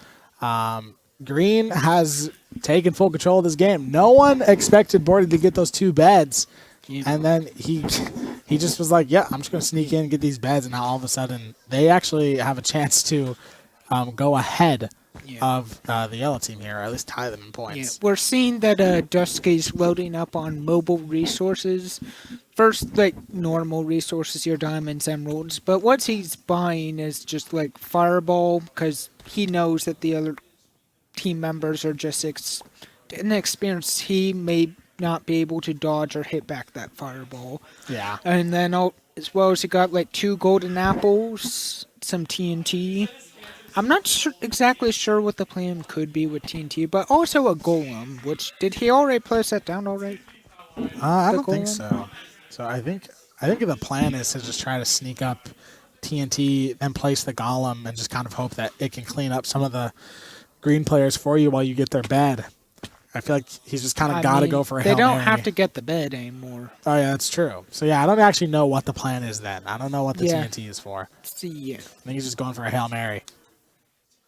Green has taken full control of this game. No one expected Bordy to get those 2 beds. And then he just was like, yeah, I'm just going to sneak in and get these beds. And now all of a sudden, they actually have a chance to go ahead of the yellow team here, or at least tie them in points. We're seeing that Dusky's loading up on mobile resources. First, like, normal resources, your diamonds, emeralds. But what he's buying is just, like, fireball, because he knows that the other team members are just inexperienced. He may not be able to dodge or hit back that fireball. Yeah. And then, as well as he got, like, 2 golden apples, some TNT. I'm not exactly sure what the plan could be with TNT, but also a golem, which, did he already place that down already? I don't think so. So I think the plan is to just try to sneak up TNT, then place the golem, and just kind of hope that it can clean up some of the green players for you while you get their bed. I feel like he's just kind of got to go for a Hail They don't Mary. have to get the bed anymore. Oh, yeah, that's true. So, yeah, I don't actually know what the plan is then. I don't know what the TNT is for. Yeah. I think he's just going for a Hail Mary.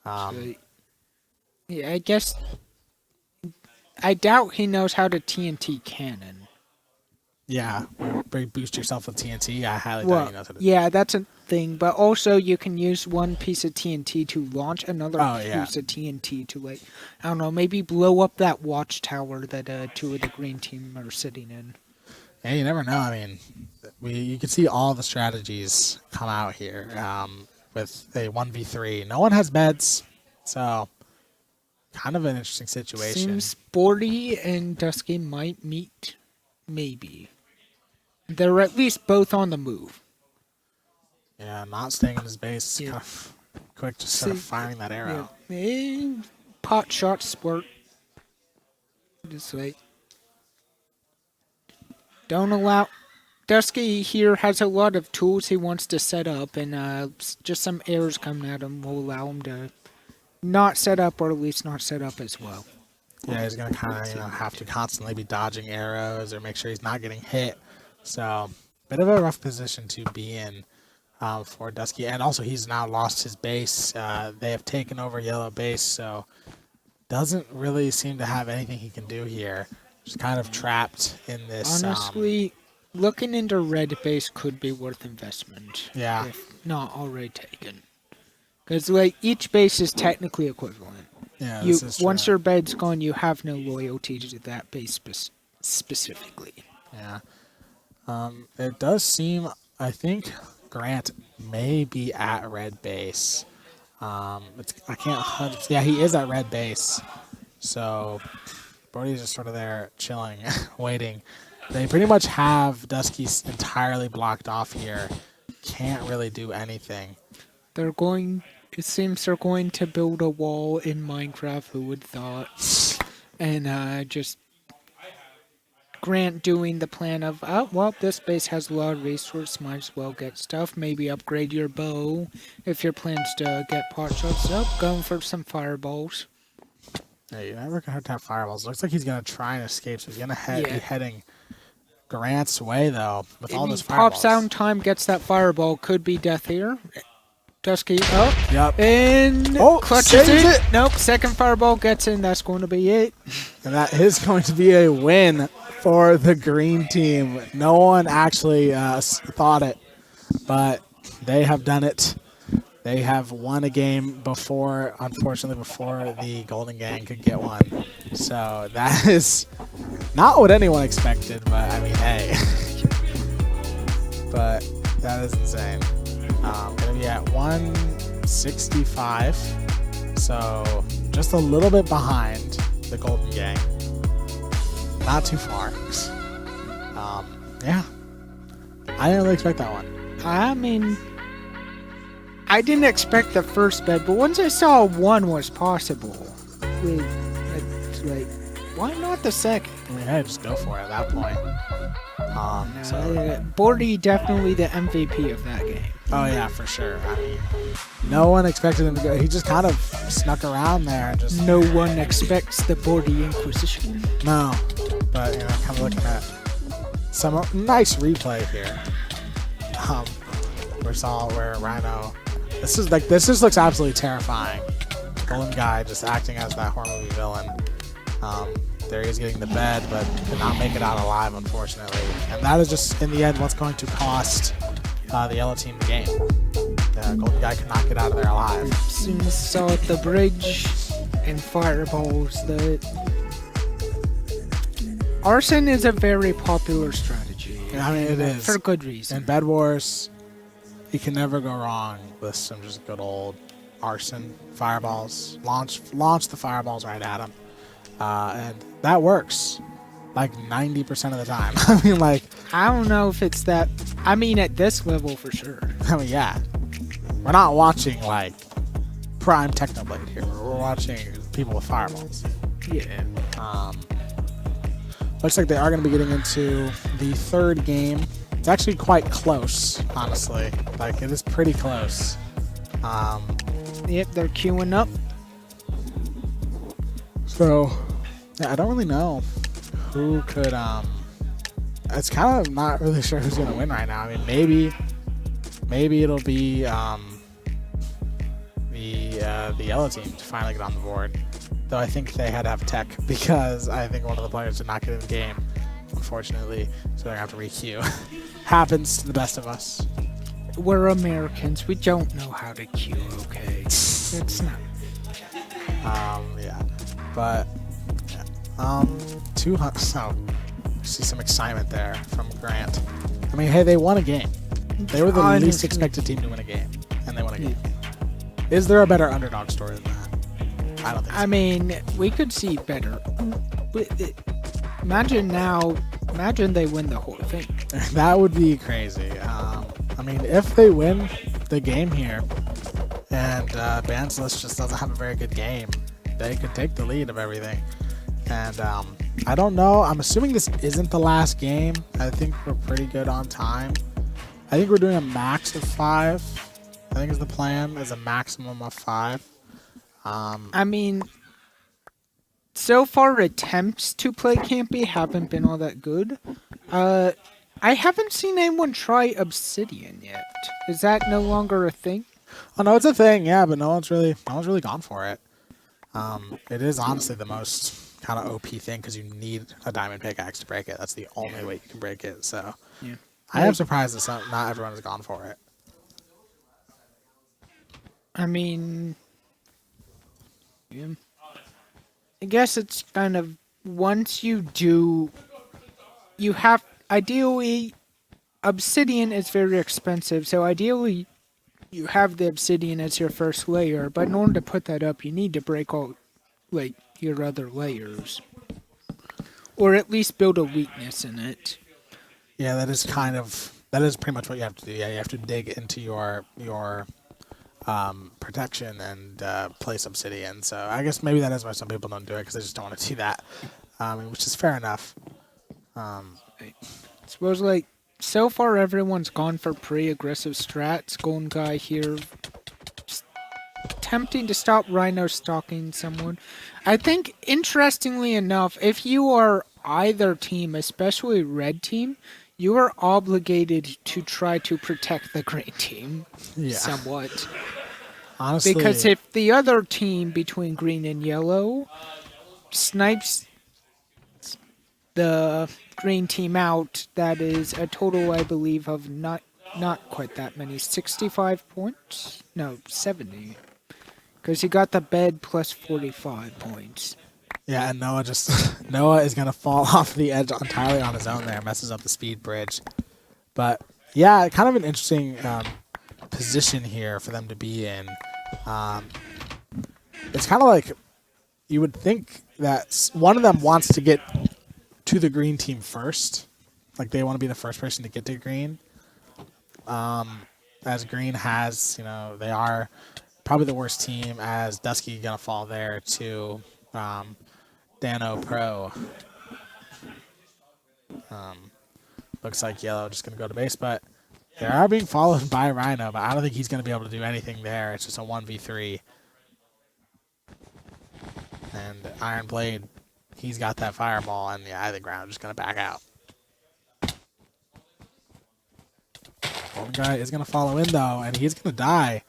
Yeah, I guess... I doubt he knows how to TNT cannon. Yeah, boost yourself with TNT. I highly doubt he knows how to do yeah, that's a thing. But also, you can use one piece of TNT to launch another piece of TNT to, like, I don't know, maybe blow up that watchtower that 2 of the green team are sitting in. Yeah, you never know. I mean, you can see all the strategies come out here with a 1v3. No one has beds, so kind of an interesting situation. Seems Sporty and Dusky might meet, maybe. They're at least both on the move. Yeah, not staying in his base. Kind of quick, just sort of firing that arrow. Yeah. Pot shot squirt. Just like... Don't allow... Dusky here has a lot of tools he wants to set up, and just some errors coming at him will allow him to not set up, or at least not set up as well. Yeah, he's going to kind of have to constantly be dodging arrows or make sure he's not getting hit. So, bit of a rough position to be in for Dusky. And also, he's now lost his base. They have taken over yellow base, so doesn't really seem to have anything he can do here. Just kind of trapped in this. Honestly, looking into red base could be worth investment. Yeah. If not already taken. Because, like, each base is technically equivalent. Yeah, this is true. Once your bed's gone, you have no loyalty to that base specifically. Yeah. It does seem, I think Grant may be at red base. I can't. Yeah, he is at red base. So Brody's just sort of there chilling, waiting. They pretty much have Dusky entirely blocked off here. Can't really do anything. It seems they're going to build a wall in Minecraft, who would thought? And just Grant doing the plan of, well, this base has a lot of resources, might as well get stuff. Maybe upgrade your bow if your plans to get pot shots up. Going for some fireballs. Yeah, you're never going to have fireballs. Looks like he's going to try and escape, so he's going to be heading Grant's way, though, with all those fireballs. Pops out in time, gets that fireball. Could be death here. Dusky up. Yep. And clutches it. Nope. Second fireball gets in. That's going to be it. And that is going to be a win for the green team. No one actually thought it, but they have done it. They have won a game before, unfortunately, before the Golden Gang could get one. So that is not what anyone expected, but I mean, hey. But that is insane. Going to be at 165, so just a little bit behind the Golden Gang. Not too far. Yeah. I didn't really expect that one. I mean, I didn't expect the first bed, but once I saw one was possible, it's like, why not the second? I mean, hey, just go for it at that point. Bordy definitely the MVP of that game. Oh yeah, for sure. I mean, no one expected him to go. He just kind of snuck around there and just. No one expects the Bordy Inquisition. No, but kind of looking at some nice replay here. We saw where Rhino. This just looks absolutely terrifying. Golden guy just acting as that horror movie villain. There he is getting the bed, but did not make it out alive, unfortunately. And that is just, in the end, what's going to cost the yellow team the game. The Golden guy could not get out of there alive. Soon saw at the bridge. and fireballs. The arson is a very popular strategy. I mean, it is. For good reason. In Bed Wars, you can never go wrong with some just good old arson fireballs. Launch the fireballs right at them. And that works like 90% of the time. I mean, like... I don't know if it's that... I mean, at this level, for sure. I mean, yeah. We're not watching, like, prime Technoblade here. We're watching people with fireballs. Yeah. Looks like they are going to be getting into the third game. It's actually quite close, honestly. Like, it is pretty close. Yep, they're queuing up. So, yeah, I don't really know who could, it's kind of not really sure who's going to win right now. I mean, maybe it'll be, the yellow team to finally get on the board. Though I think they had to have tech because I think one of the players did not get in the game, unfortunately. So they're going to have to re-queue. Happens to the best of us. We're Americans. We don't know how to queue, okay? It's not. Yeah. But, yeah. 200. So, see some excitement there from Grant. I mean, hey, they won a game. They were the least expected team to win a game, and they won a game. Is there a better underdog story than that? I don't think so. I mean, we could see better. Imagine they win the whole thing. That would be crazy. I mean, if they win the game here, and Bansless just doesn't have a very good game, they could take the lead of everything. And I don't know. I'm assuming this isn't the last game. I think we're pretty good on time. I think we're doing a max of 5. I think is the plan, is a maximum of 5. I mean, so far attempts to play Campy haven't been all that good. I haven't seen anyone try Obsidian yet. Is that no longer a thing? Oh no, it's a thing, yeah, but no one's really gone for it. It is honestly the most kind of OP thing because you need a diamond pickaxe to break it. That's the only way you can break it. So yeah. I am surprised that not everyone has gone for it. I mean, yeah. I guess it's kind of once you do, you have ideally, Obsidian is very expensive. So ideally, you have the Obsidian as your first layer. But in order to put that up, you need to break all like your other layers, or at least build a weakness in it. Yeah, that is pretty much what you have to do. Yeah, you have to dig into your protection and place Obsidian. So I guess maybe that is why some people don't do it, because they just don't want to do that, which is fair enough. I suppose, like, so far everyone's gone for pretty aggressive strats. Golden Guy here just attempting to stop Rhino stalking someone. I think, interestingly enough, if you are either team, especially red team, you are obligated to try to protect the green team somewhat. Honestly, because if the other team between green and yellow snipes the green team out, that is a total, I believe, of not quite that many. 65 points? No, 70. Because he got the bed plus 45 points. Yeah, and Noah Noah is gonna fall off the edge entirely on his own there, messes up the speed bridge. But yeah, kind of an interesting position here for them to be in. It's kind of like you would think that one of them wants to get to the green team first, like they want to be the first person to get to green. As green has, they are probably the worst team, as Dusky gonna fall there to Dano Pro. Looks like yellow just gonna go to base, but they are being followed by Rhino, but I don't think he's gonna be able to do anything there. It's just a 1v3. And Iron Blade, he's got that fireball, and yeah, I think Rhino's just gonna back out. Golden Guy is gonna follow in though, and he's gonna die.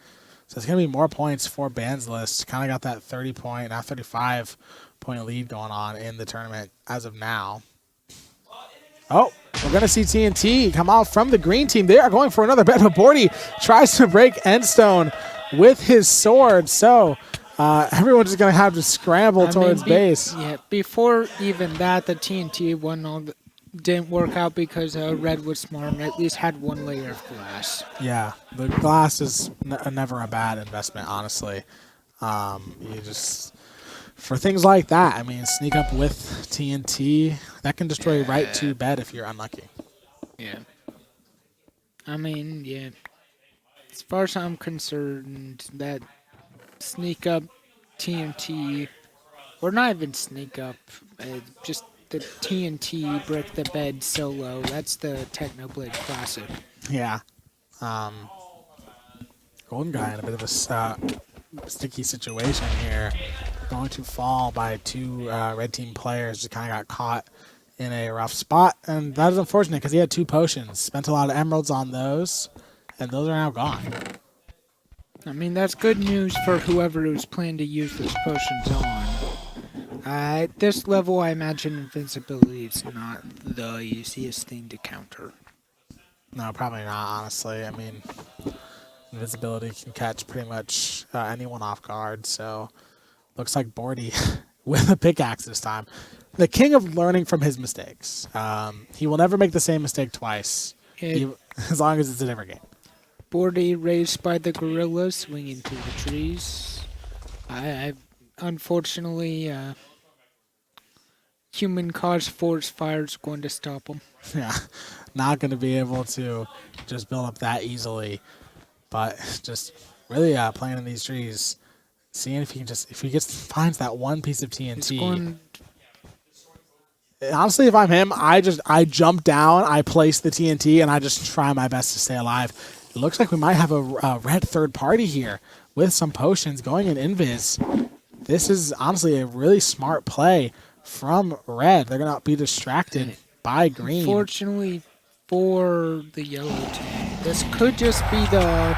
So it's gonna be more points for Bansless. Kind of got that 30-point, now 35-point lead going on in the tournament as of now. Oh, we're going to see TNT come out from the green team. They are going for another bet, but Bordy tries to break Endstone with his sword. So everyone's just going to have to scramble towards base. Yeah, before even that, the TNT one didn't work out because Red was smart and at least had one layer of glass. Yeah, the glass is never a bad investment, honestly. You just, for things like that, I mean, sneak up with TNT, that can destroy right to bed if you're unlucky. Yeah. I mean, yeah. As far as I'm concerned, that sneak up TNT, or not even sneak up, just the TNT break the bed solo. That's the Technoblade classic. Yeah. Golden Guy in a bit of a sticky situation here. Going to fall by two red team players. Just kind of got caught in a rough spot. And that is unfortunate because he had 2 potions. Spent a lot of emeralds on those. And those are now gone. I mean, that's good news for whoever was planning to use those potions on. At this level, I imagine invincibility is not the easiest thing to counter. No, probably not, honestly. I mean, invisibility can catch pretty much anyone off guard. So, looks like Bordy with a pickaxe this time. The king of learning from his mistakes. He will never make the same mistake twice, as long as it's a different game. Bordy raised by the gorillas swinging through the trees. I unfortunately, human-caused forest fire is going to stop him. Yeah, not going to be able to just build up that easily. But just really playing in these trees, seeing if he can finds that one piece of TNT. Honestly, if I'm him, I jump down, I place the TNT, and I just try my best to stay alive. It looks like we might have a red third party here with some potions going in invis. This is honestly a really smart play from red. They're going to be distracted by green. Unfortunately for the yellow team, this could just be the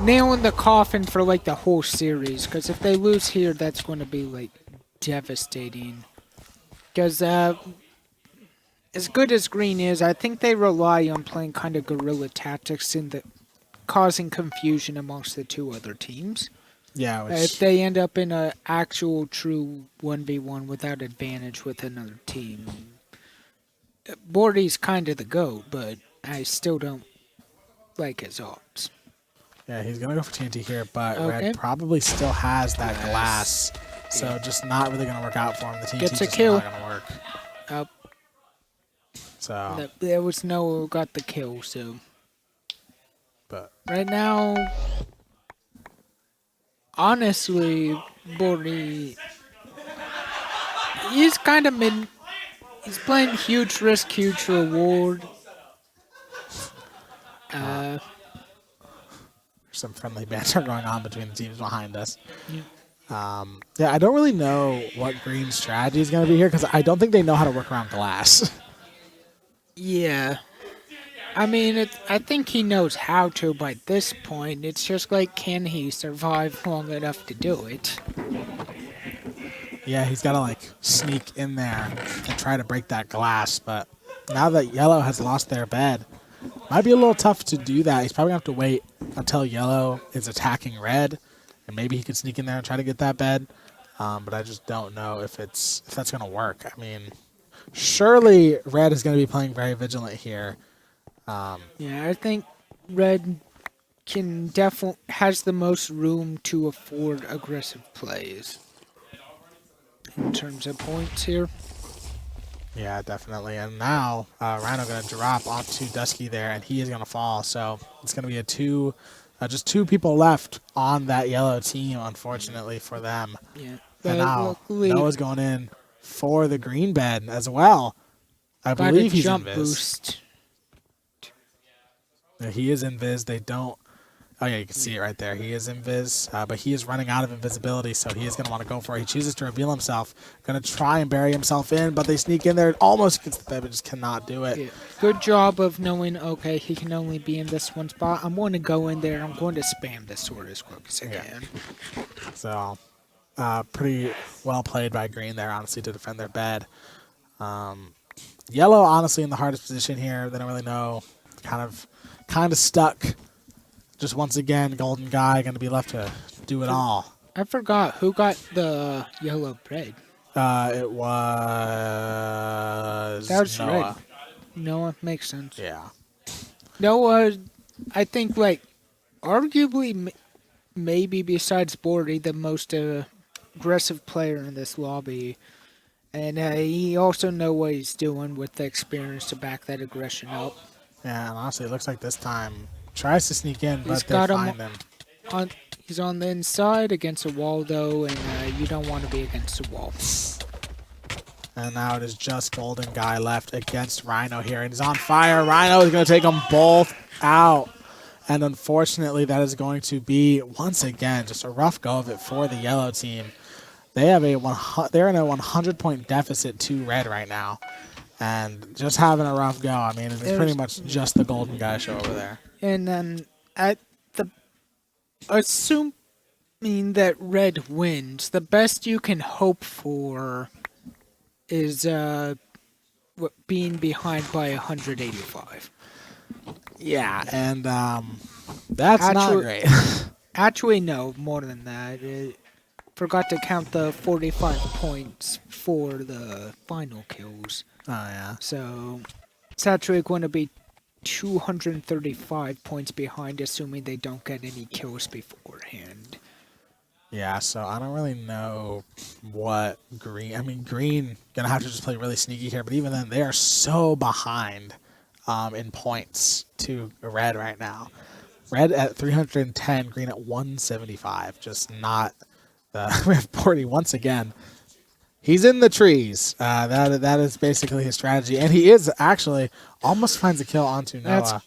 nail in the coffin for like the whole series. Because if they lose here, that's going to be like devastating. Because as good as green is, I think they rely on playing kind of guerrilla tactics in causing confusion amongst the 2 other teams. Yeah, if they end up in an actual true 1v1 without advantage with another team. Bordy's kind of the GOAT, but I still don't like his odds. Yeah, he's going to go for TNT here, but red probably still has that glass. So just not really going to work out for him. The TNT gets a just kill. Not going to work. So there was no got the kill. So, but right now, honestly, Bordy, he's kind of mid. He's playing huge risk, huge reward. There's some friendly banter going on between the teams behind us. Yeah, I don't really know what green's strategy is going to be here because I don't think they know how to work around glass. Yeah. I mean, I think he knows how to by this point. It's just like, can he survive long enough to do it? Yeah, he's got to, like, sneak in there and try to break that glass. But now that yellow has lost their bed, might be a little tough to do that. He's probably going to have to wait until yellow is attacking red. And maybe he could sneak in there and try to get that bed. But I just don't know if that's going to work. I mean, surely red is going to be playing very vigilant here. Yeah, I think red has the most room to afford aggressive plays in terms of points here. Yeah, definitely. And now Rhino going to drop onto Dusky there, and he is going to fall. So it's going to be just 2 people left on that yellow team, unfortunately for them. Yeah. And now Noah's going in for the green bed as well. I believe he's jump invis. Boost. Yeah, he is invis. They don't. Oh yeah, you can see it right there. He is invis, but he is running out of invisibility, so he is going to want to go for it. He chooses to reveal himself. Going to try and bury himself in, but they sneak in there. Almost gets the bed, but just cannot do it. Yeah. Good job of knowing, okay, he can only be in this one spot. I'm going to go in there. I'm going to spam this sword as quick as I can. So, pretty well played by green there, honestly, to defend their bed. Yellow, honestly, in the hardest position here. They don't really know. Kind of stuck. Just once again, golden guy going to be left to do it all. I forgot who got the yellow bread. It That was was red. Noah. Noah makes sense. Yeah. Noah, I think like arguably maybe besides Bordy the most aggressive player in this lobby, and he also know what he's doing with the experience to back that aggression up. Yeah, and honestly, it looks like this time tries to sneak in, He's but they got him find him. on. He's on the inside against a wall though, and you don't want to be against a wall. And now it is just Golden Guy left against Rhino here, and he's on fire. Rhino is going to take them both out. And unfortunately, that is going to be, once again, just a rough go of it for the yellow team. They have they're in a 100-point deficit to red right now. And just having a rough go. I mean, it's pretty much just the Golden Guy show over there. And then at the assuming that red wins, the best you can hope for is being behind by 185. Yeah, and that's not great. Actually, no, more than that. Forgot to count the 45 points for the final kills. Oh, yeah. So it's actually going to be 235 points behind, assuming they don't get any kills beforehand. Yeah, so I don't really know what Green... I mean, Green going to have to just play really sneaky here, but even then, they are so behind in points to Red right now. Red at 310, Green at 175. Just not... we have Porty once again. He's in the trees. That is basically his strategy. And he is actually almost finds a kill onto Noah.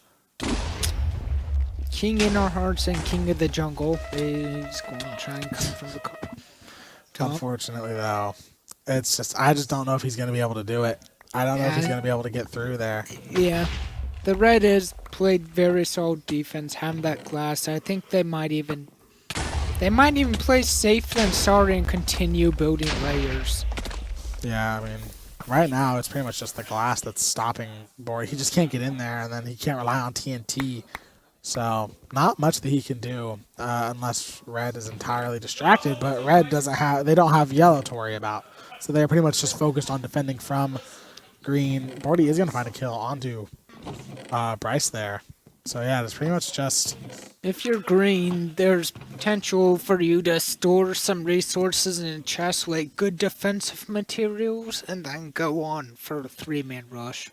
King in our hearts and King of the Jungle is going to try and come from the top. Unfortunately, though, it's just I just don't know if he's going to be able to do it. I don't know if he's going to be able to get through there. Yeah. The Red is played very solid defense, have that glass. I think they might even play safe than sorry and continue building layers. Yeah, I mean, right now it's pretty much just the glass that's stopping Bori. He just can't get in there, and then he can't rely on TNT. So not much that he can do unless Red is entirely distracted. But Red they don't have yellow to worry about, so they're pretty much just focused on defending from Green. Bordy is going to find a kill onto Bryce there. So yeah, it's pretty much just... If you're Green, there's potential for you to store some resources in a chest, like good defensive materials, and then go on for a 3-man rush.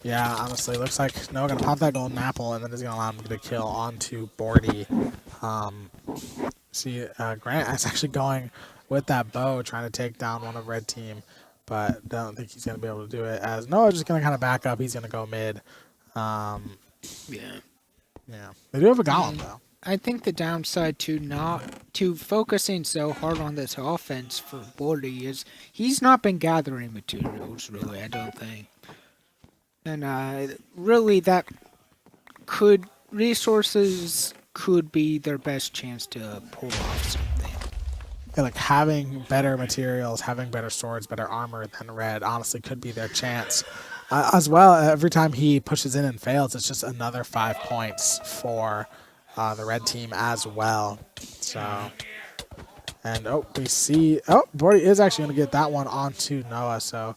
Yeah, honestly, looks like Noah going to pop that golden apple, and then is going to allow him to get a kill onto Bordy. Grant is actually going with that bow, trying to take down one of Red Team, but don't think he's going to be able to do it, as Noah's just going to kind of back up. He's going to go mid. Yeah. They do have a golem, though. I think the downside to focusing so hard on this offense for Bordy is he's not been gathering materials, really, I don't think. And really resources could be their best chance to pull off something. Yeah, like having better materials, having better swords, better armor than Red honestly could be their chance. As well, every time he pushes in and fails, it's just another 5 points for the Red Team as well. So, and we see, Bordy is actually going to get that one onto Noah. So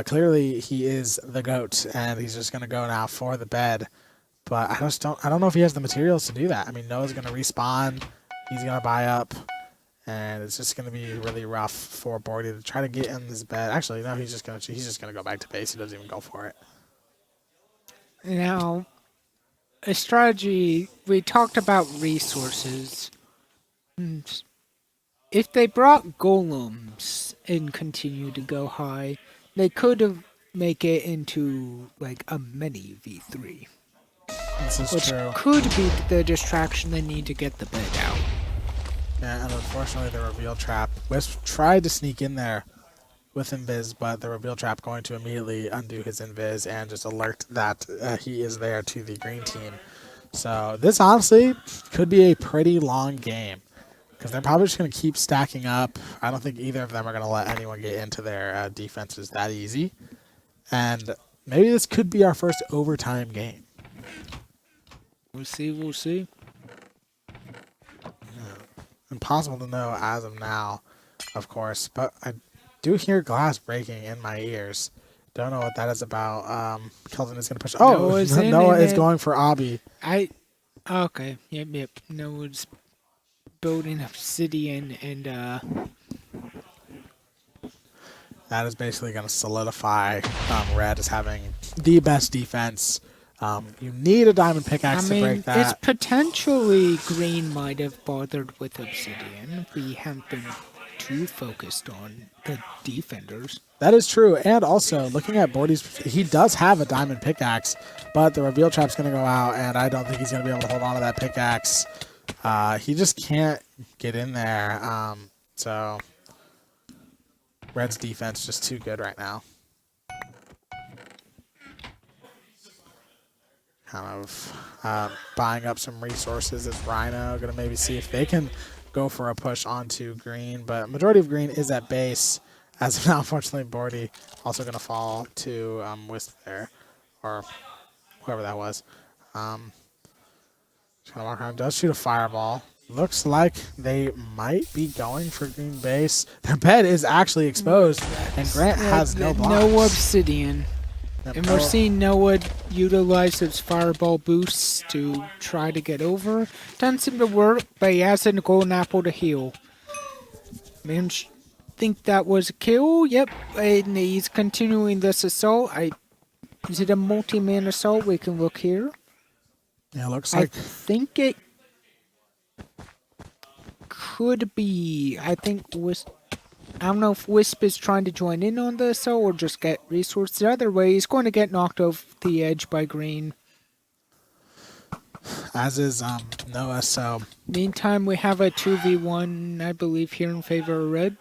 clearly he is the GOAT, and he's just going to go now for the bed. But I don't know if he has the materials to do that. I mean, Noah's going to respawn. He's going to buy up. And it's just going to be really rough for Bordy to try to get in this bed. Actually, no, he's just going to go back to base. He doesn't even go for it. Now, a strategy, we talked about resources. If they brought golems and continued to go high, they could have make it into like a mini V3. This is true. Which could be the distraction they need to get the bed out. Yeah, and unfortunately the reveal trap. Wisp tried to sneak in there with Invis, but the reveal trap going to immediately undo his Invis and just alert that he is there to the green team. So this honestly could be a pretty long game because they're probably just going to keep stacking up. I don't think either of them are going to let anyone get into their defenses that easy. And maybe this could be our first overtime game. We'll see. Impossible to know as of now, of course. But I do hear glass breaking in my ears. Don't know what that is about. Kelvin is going to push. Oh, Noah's in Noah and is going for Obby. Okay. Yep. Noah's building obsidian and That is basically going to solidify Red as having the best defense. You need a diamond pickaxe to break that. It's potentially green might have bothered with obsidian. We haven't been too focused on the defenders. That is true. And also, looking at Bordy's, he does have a diamond pickaxe, but the reveal trap's going to go out, and I don't think he's going to be able to hold on to that pickaxe. He just can't get in there. So, Red's defense just too good right now. Kind of buying up some resources as Rhino. Going to maybe see if they can go for a push onto green, but majority of green is at base. As of now, unfortunately, Bordy also going to fall to Wisp there, or whoever that was. Just going to walk around. Does shoot a fireball. Looks like they might be going for green base. Their bed is actually exposed, and Grant has no blocks. No obsidian. Yep. And we're seeing Noah utilize his fireball boosts to try to get over. Doesn't seem to work, but he has a golden apple to heal. Man, think that was a kill. Yep, and he's continuing this assault. Is it a multi-man assault? We can look here. Yeah, looks like. I think it could be. I don't know if Wisp is trying to join in on the assault or just get resources. The other way, he's going to get knocked off the edge by green. As is Noah, so. Meantime, we have a 2v1, I believe, here in favor of red.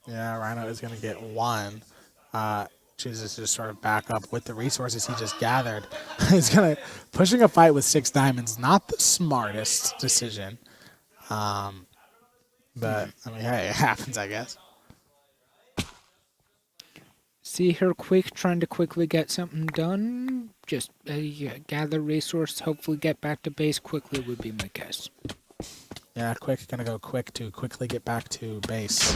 Yeah, Rhino is going to get one. Chooses to just sort of back up with the resources he just gathered. He's going to pushing a fight with 6 diamonds. Not the smartest decision. But, I mean, hey, it happens, I guess. See her trying to quickly get something done. Just gather resources, hopefully get back to base quickly would be my guess. Yeah, quick. Going to go quick to quickly get back to base.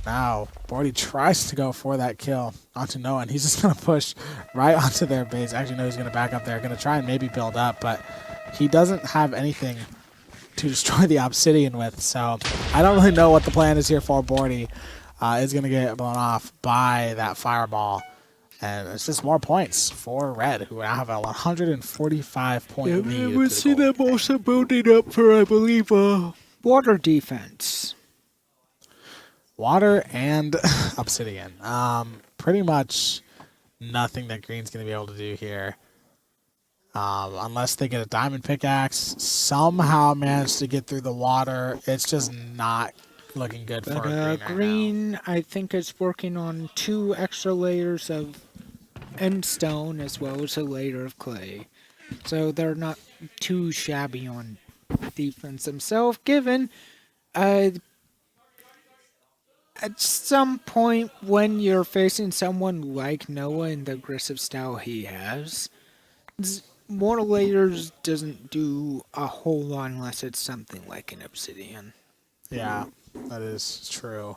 Now, Bordy tries to go for that kill onto Noah, and he's just going to push right onto their base. Actually, no, he's going to back up there. Going to try and maybe build up, but he doesn't have anything to destroy the obsidian with, so I don't really know what the plan is here for Bordy. Is going to get blown off by that fireball, and it's just more points for Red, who now have a 145-point lead. We see them also building up for, I believe, water defense. Water and obsidian. Pretty much nothing that green's going to be able to do here. Unless they get a diamond pickaxe, somehow manage to get through the water. It's just not looking good for green. Green, right now. I think, is working on 2 extra layers of end stone as well as a layer of clay. So they're not too shabby on defense themselves, given at some point when you're facing someone like Noah in the aggressive style he has, more layers doesn't do a whole lot unless it's something like an obsidian. Yeah, that is true.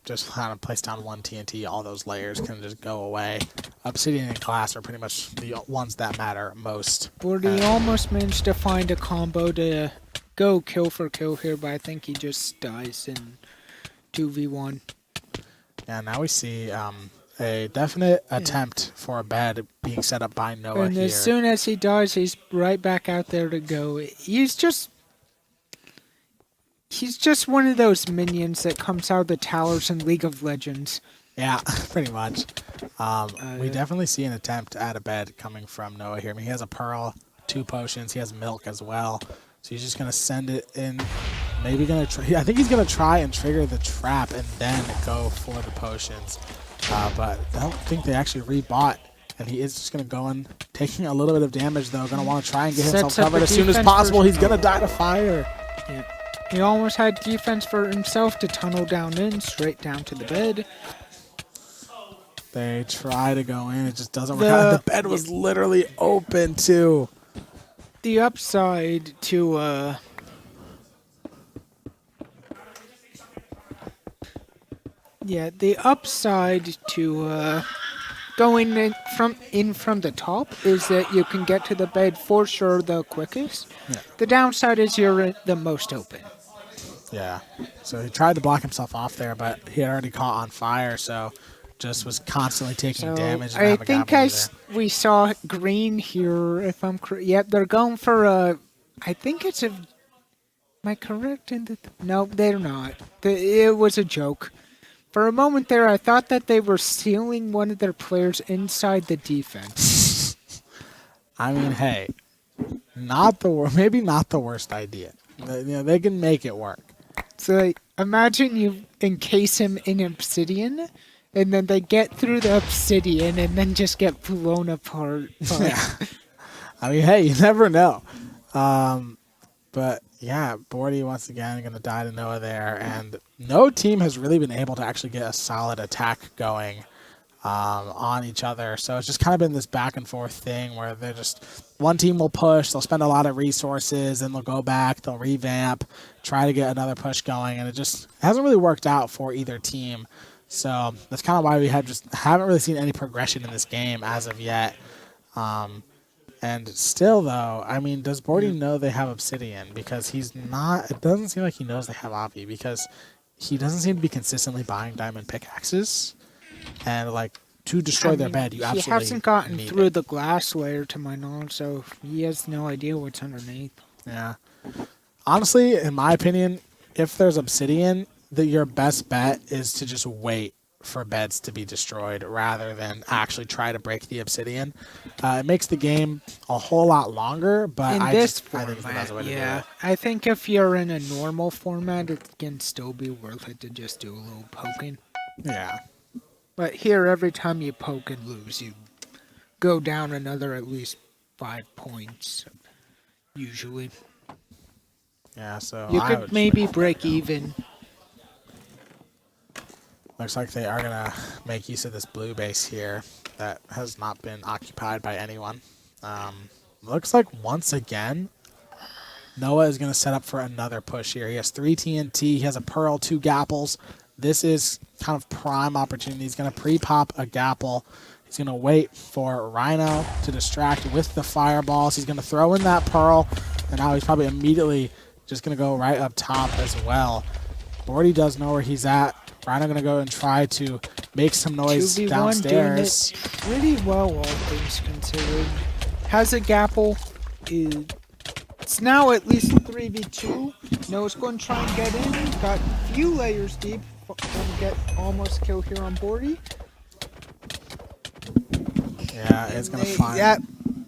Just kind of place down 1 TNT, all those layers can just go away. Obsidian and glass are pretty much the ones that matter most. Bordy almost managed to find a combo to go kill for kill here, but I think he just dies in 2v1. Yeah, now we see a definite attempt for a bed being set up by Noah and here. As soon as he dies, he's right back out there to go. He's just one of those minions that comes out of the towers in League of Legends. Yeah, pretty much. We definitely see an attempt at a bed coming from Noah here. I mean, he has a pearl, 2 potions. He has milk as well. So he's just going to send it in. Maybe going to I think he's going to try and trigger the trap and then go for the potions. But I don't think they actually rebought. And he is just going to go in, taking a little bit of damage, though. Going to want to try and get himself covered as soon as possible. He's going to die to fire. Yeah. He almost had defense for himself to tunnel down in, straight down to the bed. They try to go in. It just doesn't work out. The bed was literally open, too. the upside to going in from the top is that you can get to the bed for sure the quickest. Yeah. The downside is you're the most open. Yeah. So he tried to block himself off there, but he had already caught on fire, so just was constantly taking So damage. I think we saw green here. If I'm correct, yep, they're going for a. I think it's a. Am I correct in the? No, they're not. It was a joke. For a moment there, I thought that they were stealing one of their players inside the defense. I mean, hey, maybe not the worst idea. They can make it work. So imagine you encase him in obsidian, and then they get through the obsidian and then just get blown apart. Yeah. I mean, hey, you never know. But yeah, Bordy once again going to die to Noah there, and no team has really been able to actually get a solid attack going on each other. So it's just kind of been this back and forth thing where they're just one team will push, they'll spend a lot of resources, and they'll go back, they'll revamp, try to get another push going, and it hasn't really worked out for either team. So that's kind of why we haven't really seen any progression in this game as of yet. And still, though, I mean, does Bordy know they have Obsidian? Because it doesn't seem like he knows they have Obby, because he doesn't seem to be consistently buying diamond pickaxes. And, like, to destroy their bed, you absolutely He hasn't gotten need through it. the glass layer, to my knowledge, so he has no idea what's underneath. Yeah. Honestly, in my opinion, if there's Obsidian, your best bet is to just wait for beds to be destroyed rather than actually try to break the Obsidian. It makes the game a whole lot longer, but I think it's the best way to do it. I think if you're in a normal format, it can still be worth it to just do a little poking. Yeah. But here, every time you poke and lose, you go down another at least 5 points, usually. Yeah, so you could maybe break even. Looks like they are going to make use of this blue base here that has not been occupied by anyone. Looks like once again, Noah is going to set up for another push here. He has 3 TNT. He has a Pearl, 2 Gapples. This is kind of prime opportunity. He's going to pre-pop a Gapple. He's going to wait for Rhino to distract with the fireballs. He's going to throw in that Pearl, and now he's probably immediately just going to go right up top as well. Bordy does know where he's at. Rhino going to go and try to make some noise 2v1 downstairs. Doing it pretty well, all things considered. Has a Gapple. It's now at least 3v2. Noah's going to try and get in. Got a few layers deep. Going to get almost kill here on Bordy. Yeah, it's going to find. That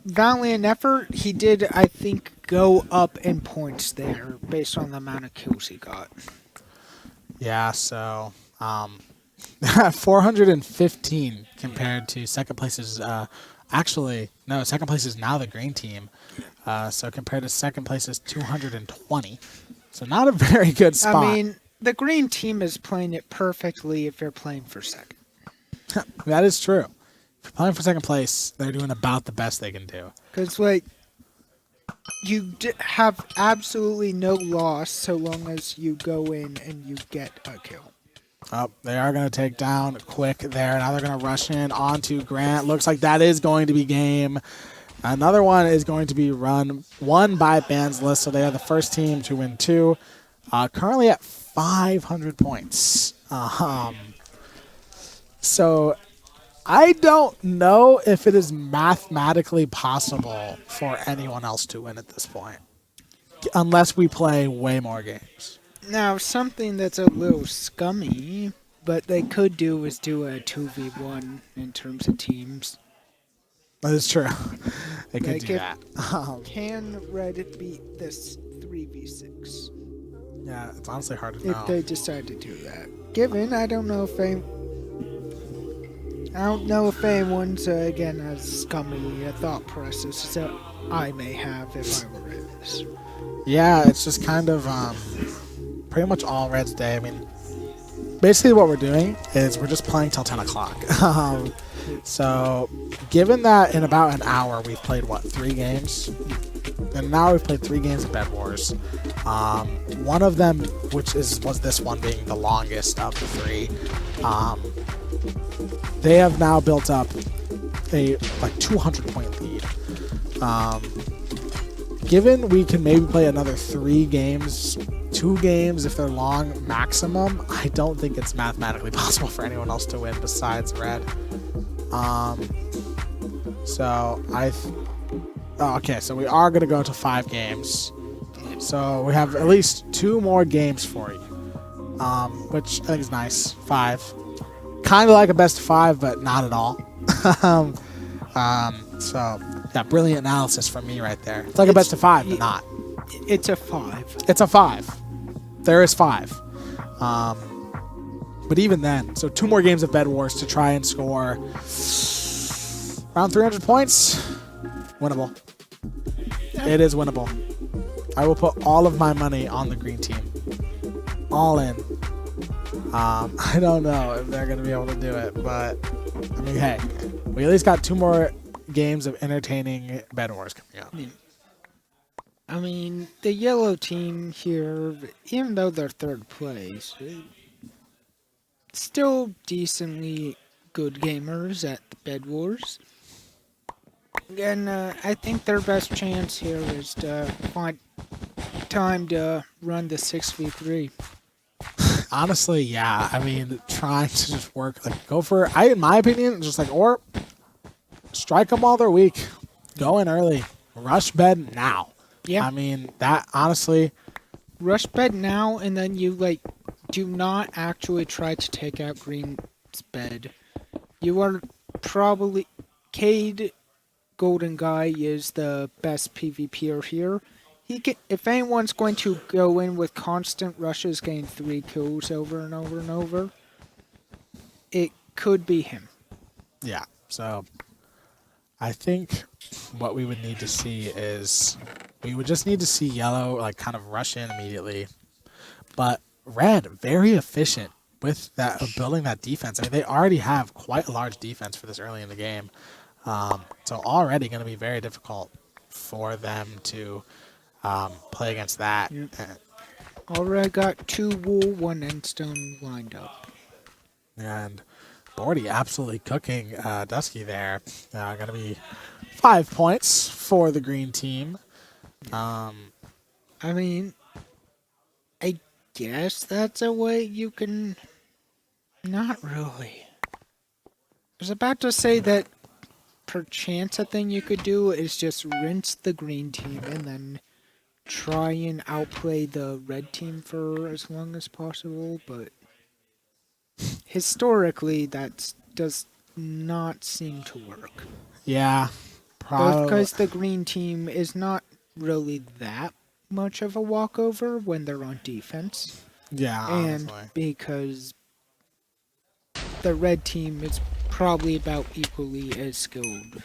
valiant effort. He did, I think, go up in points there based on the amount of kills he got. Yeah, so 415 compared to second place is second place is now the green team. So compared to second place is 220. So not a very good spot. I mean, the green team is playing it perfectly if you're playing for second. That is true. If you're playing for second place, they're doing about the best they can do. Because, like, you have absolutely no loss so long as you go in and you get a kill. Oh, they are going to take down quick there. Now they're going to rush in onto Grant. Looks like that is going to be game. Another one is going to be won by Bansless, so they are the first team to win 2. Currently at 500 points. So I don't know if it is mathematically possible for anyone else to win at this point, unless we play way more games. Now, something that's a little scummy, but they could do is do a 2v1 in terms of teams. That is true. They could do that. Can Red beat this 3v6? Yeah, it's honestly hard to know. If they decide to do that. Given, I don't know if anyone's, again, as scummy a thought process that I may have if I were in this. Yeah, it's just kind of pretty much all Red's day. I mean, basically what we're doing is we're just playing till 10 o'clock. So, given that in about an hour we've played, what, 3 games? In an hour we've played 3 games of Bed Wars. One of them, was this one being the longest of the 3. They have now built up a 200-point lead. Given we can maybe play another 3 games, 2 games if they're long maximum, I don't think it's mathematically possible for anyone else to win besides Red. Okay, so we are going to go to 5 games. So we have at least 2 more games for you, which I think is nice. 5. Kind of like a best of 5, but not at all. So, yeah, brilliant analysis from me right there. It's like a best of 5, but not. It's a 5. It's a 5. There is 5. But even then, so 2 more games of Bed Wars to try and score around 300 points. Winnable. It is winnable. I will put all of my money on the green team. All in. I don't know if they're going to be able to do it, but I mean, hey, we at least got 2 more games of entertaining Bed Wars coming up. I mean, the yellow team here, even though they're 3rd place, still decently good gamers at the Bed Wars. And I think their best chance here is to find time to run the 6v3. Honestly, yeah. I mean, trying to just work, go for, in my opinion, just or strike them while they're weak. Go in early. Rush Bed now. Yeah. I mean, that, honestly. Rush Bed now, and then you, do not actually try to take out Green's bed. You are probably... Cade Golden Guy is the best PvPer here. If anyone's going to go in with constant rushes, gain 3 kills over and over and over, it could be him. Yeah, so I think what we would need to see is we would just need to see yellow kind of rush in immediately. But red, very efficient with that building that defense. I mean, they already have quite a large defense for this early in the game. So already going to be very difficult for them to play against that. Yep. Already got 2 wool, 1 endstone lined up. And Bordy absolutely cooking Dusky there. Going to be 5 points for the green team. I mean, I guess that's a way you can... Not really. I was about to say that perchance a thing you could do is just rinse the green team and then try and outplay the red team for as long as possible, but historically that does not seem to work. Yeah, probably. Because the green team is not really that much of a walkover when they're on defense. Yeah, and honestly. Because the red team is probably about equally as skilled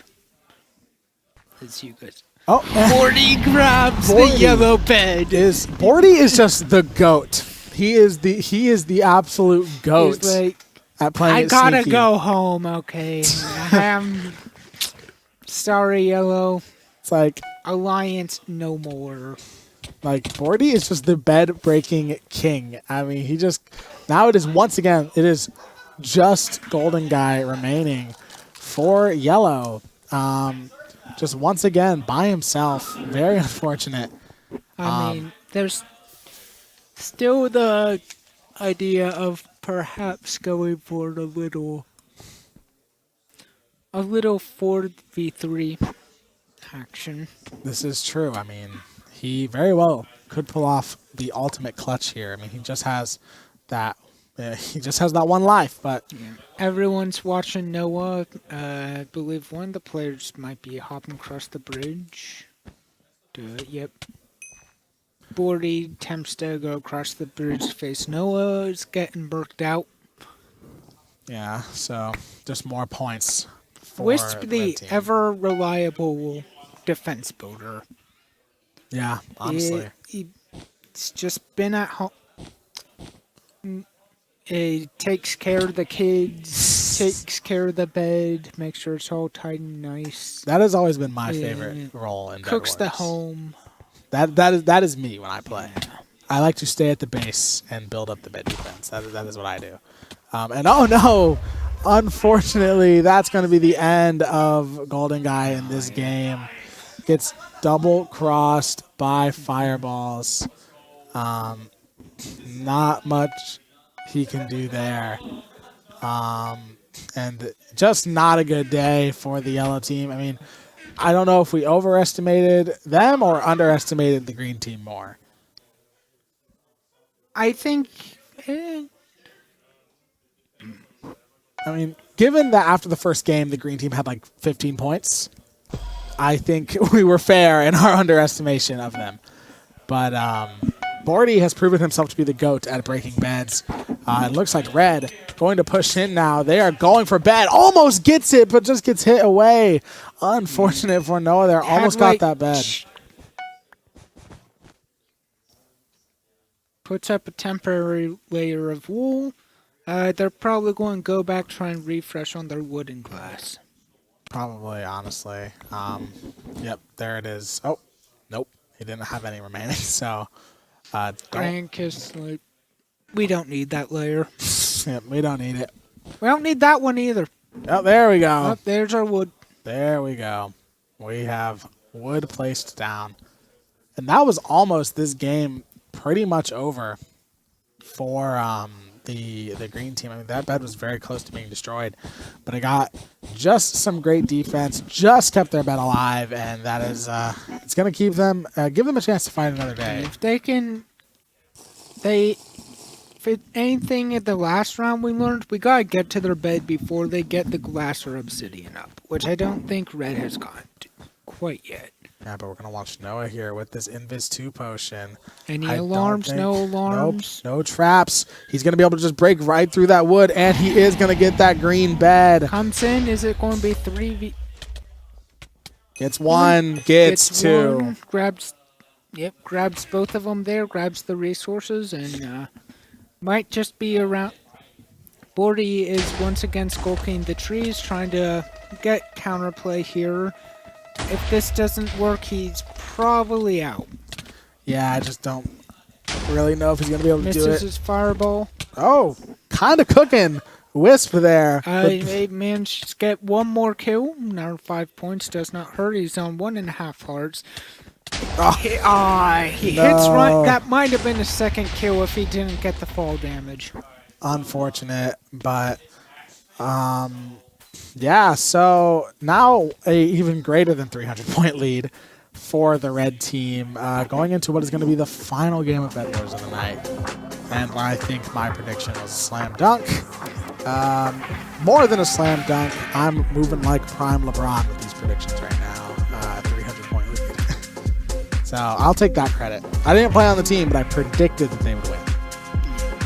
as you guys. Oh, Bordy grabs the yellow bed. Bordy is just the GOAT. He is the absolute GOAT. He's like, at playing I gotta sneaky. go home, okay? I'm sorry, yellow. It's like Alliance no more. Bordy is just the bed breaking king. I mean, now it is once again, it is just Golden Guy remaining for yellow. Just once again by himself. Very unfortunate. I mean, there's still the idea of perhaps going for a little 4v3 action. This is true. I mean, he very well could pull off the ultimate clutch here. I mean, he just has that one life, but yeah. Everyone's watching Noah. I believe one of the players might be hopping across the bridge. Yep. Bordy attempts to go across the bridge to face Noah. Is getting burked out. yeah, so just more points for Wisp, the the red team. ever reliable defense builder. Yeah, honestly. It's just been at home. It takes care of the kids, takes care of the bed, makes sure it's all tight and nice. That has always been my favorite role in Bed Cooks Wars. the home. That is me when I play. Yeah. I like to stay at the base and build up the bed defense. That is what I do. And oh no, unfortunately, that's going to be the end of Golden Guy in this game. Gets double crossed by fireballs. Not much he can do there. And just not a good day for the yellow team. I mean, I don't know if we overestimated them or underestimated the green team more. I think. I mean, given that after the first game, the green team had like 15 points, I think we were fair in our underestimation of them. But Bordy has proven himself to be the GOAT at breaking beds. It looks like Red going to push in now. They are going for bed. Almost gets it, but just gets hit away. Unfortunate for Noah there. Almost got that bed. Puts up a temporary layer of wool. They're probably going to go back, try and refresh on their wood and glass. Probably, honestly. Yep, there it is. Oh, nope. He didn't have any remaining, so... Grandkiss, like, we don't need that layer. Yep, we don't need it. We don't need that one either. Oh, there we go. Oh, there's our wood. There we go. We have wood placed down. And that was almost this game pretty much over for the green team. I mean, that bed was very close to being destroyed. But it got just some great defense, just kept their bed alive, and that is it's going to keep them, give them a chance to fight another day. If they can, if it, anything at the last round we learned, we got to get to their bed before they get the glass or obsidian up, which I don't think Red has gotten to quite yet. Yeah, but we're going to watch Noah here with this Invis 2 potion. Any alarms? No alarms? Nope, no traps. He's going to be able to just break right through that wood, and he is going to get that green bed. Comes in. Is it going to be 3v? Gets one, gets two. One, grabs both of them there, grabs the resources, and might just be around. Bordy is once again skulking the trees, trying to get counterplay here. If this doesn't work, he's probably out. Yeah, I just don't really know if he's going to be able to do it. Misses his fireball. Oh, kind of cooking. Wisp there. He managed to get one more kill. Now 5 points does not hurt. He's on 1.5 hearts. He hits right. That might have been a second kill if he didn't get the fall damage. Unfortunate, but yeah, so now a even greater than 300-point lead for the red team going into what is going to be the final game of Bet Wars of the night. And I think my prediction was a slam dunk. More than a slam dunk, I'm moving like prime LeBron with these predictions right now. 300-point lead. So I'll take that credit. I didn't play on the team, but I predicted that they would win.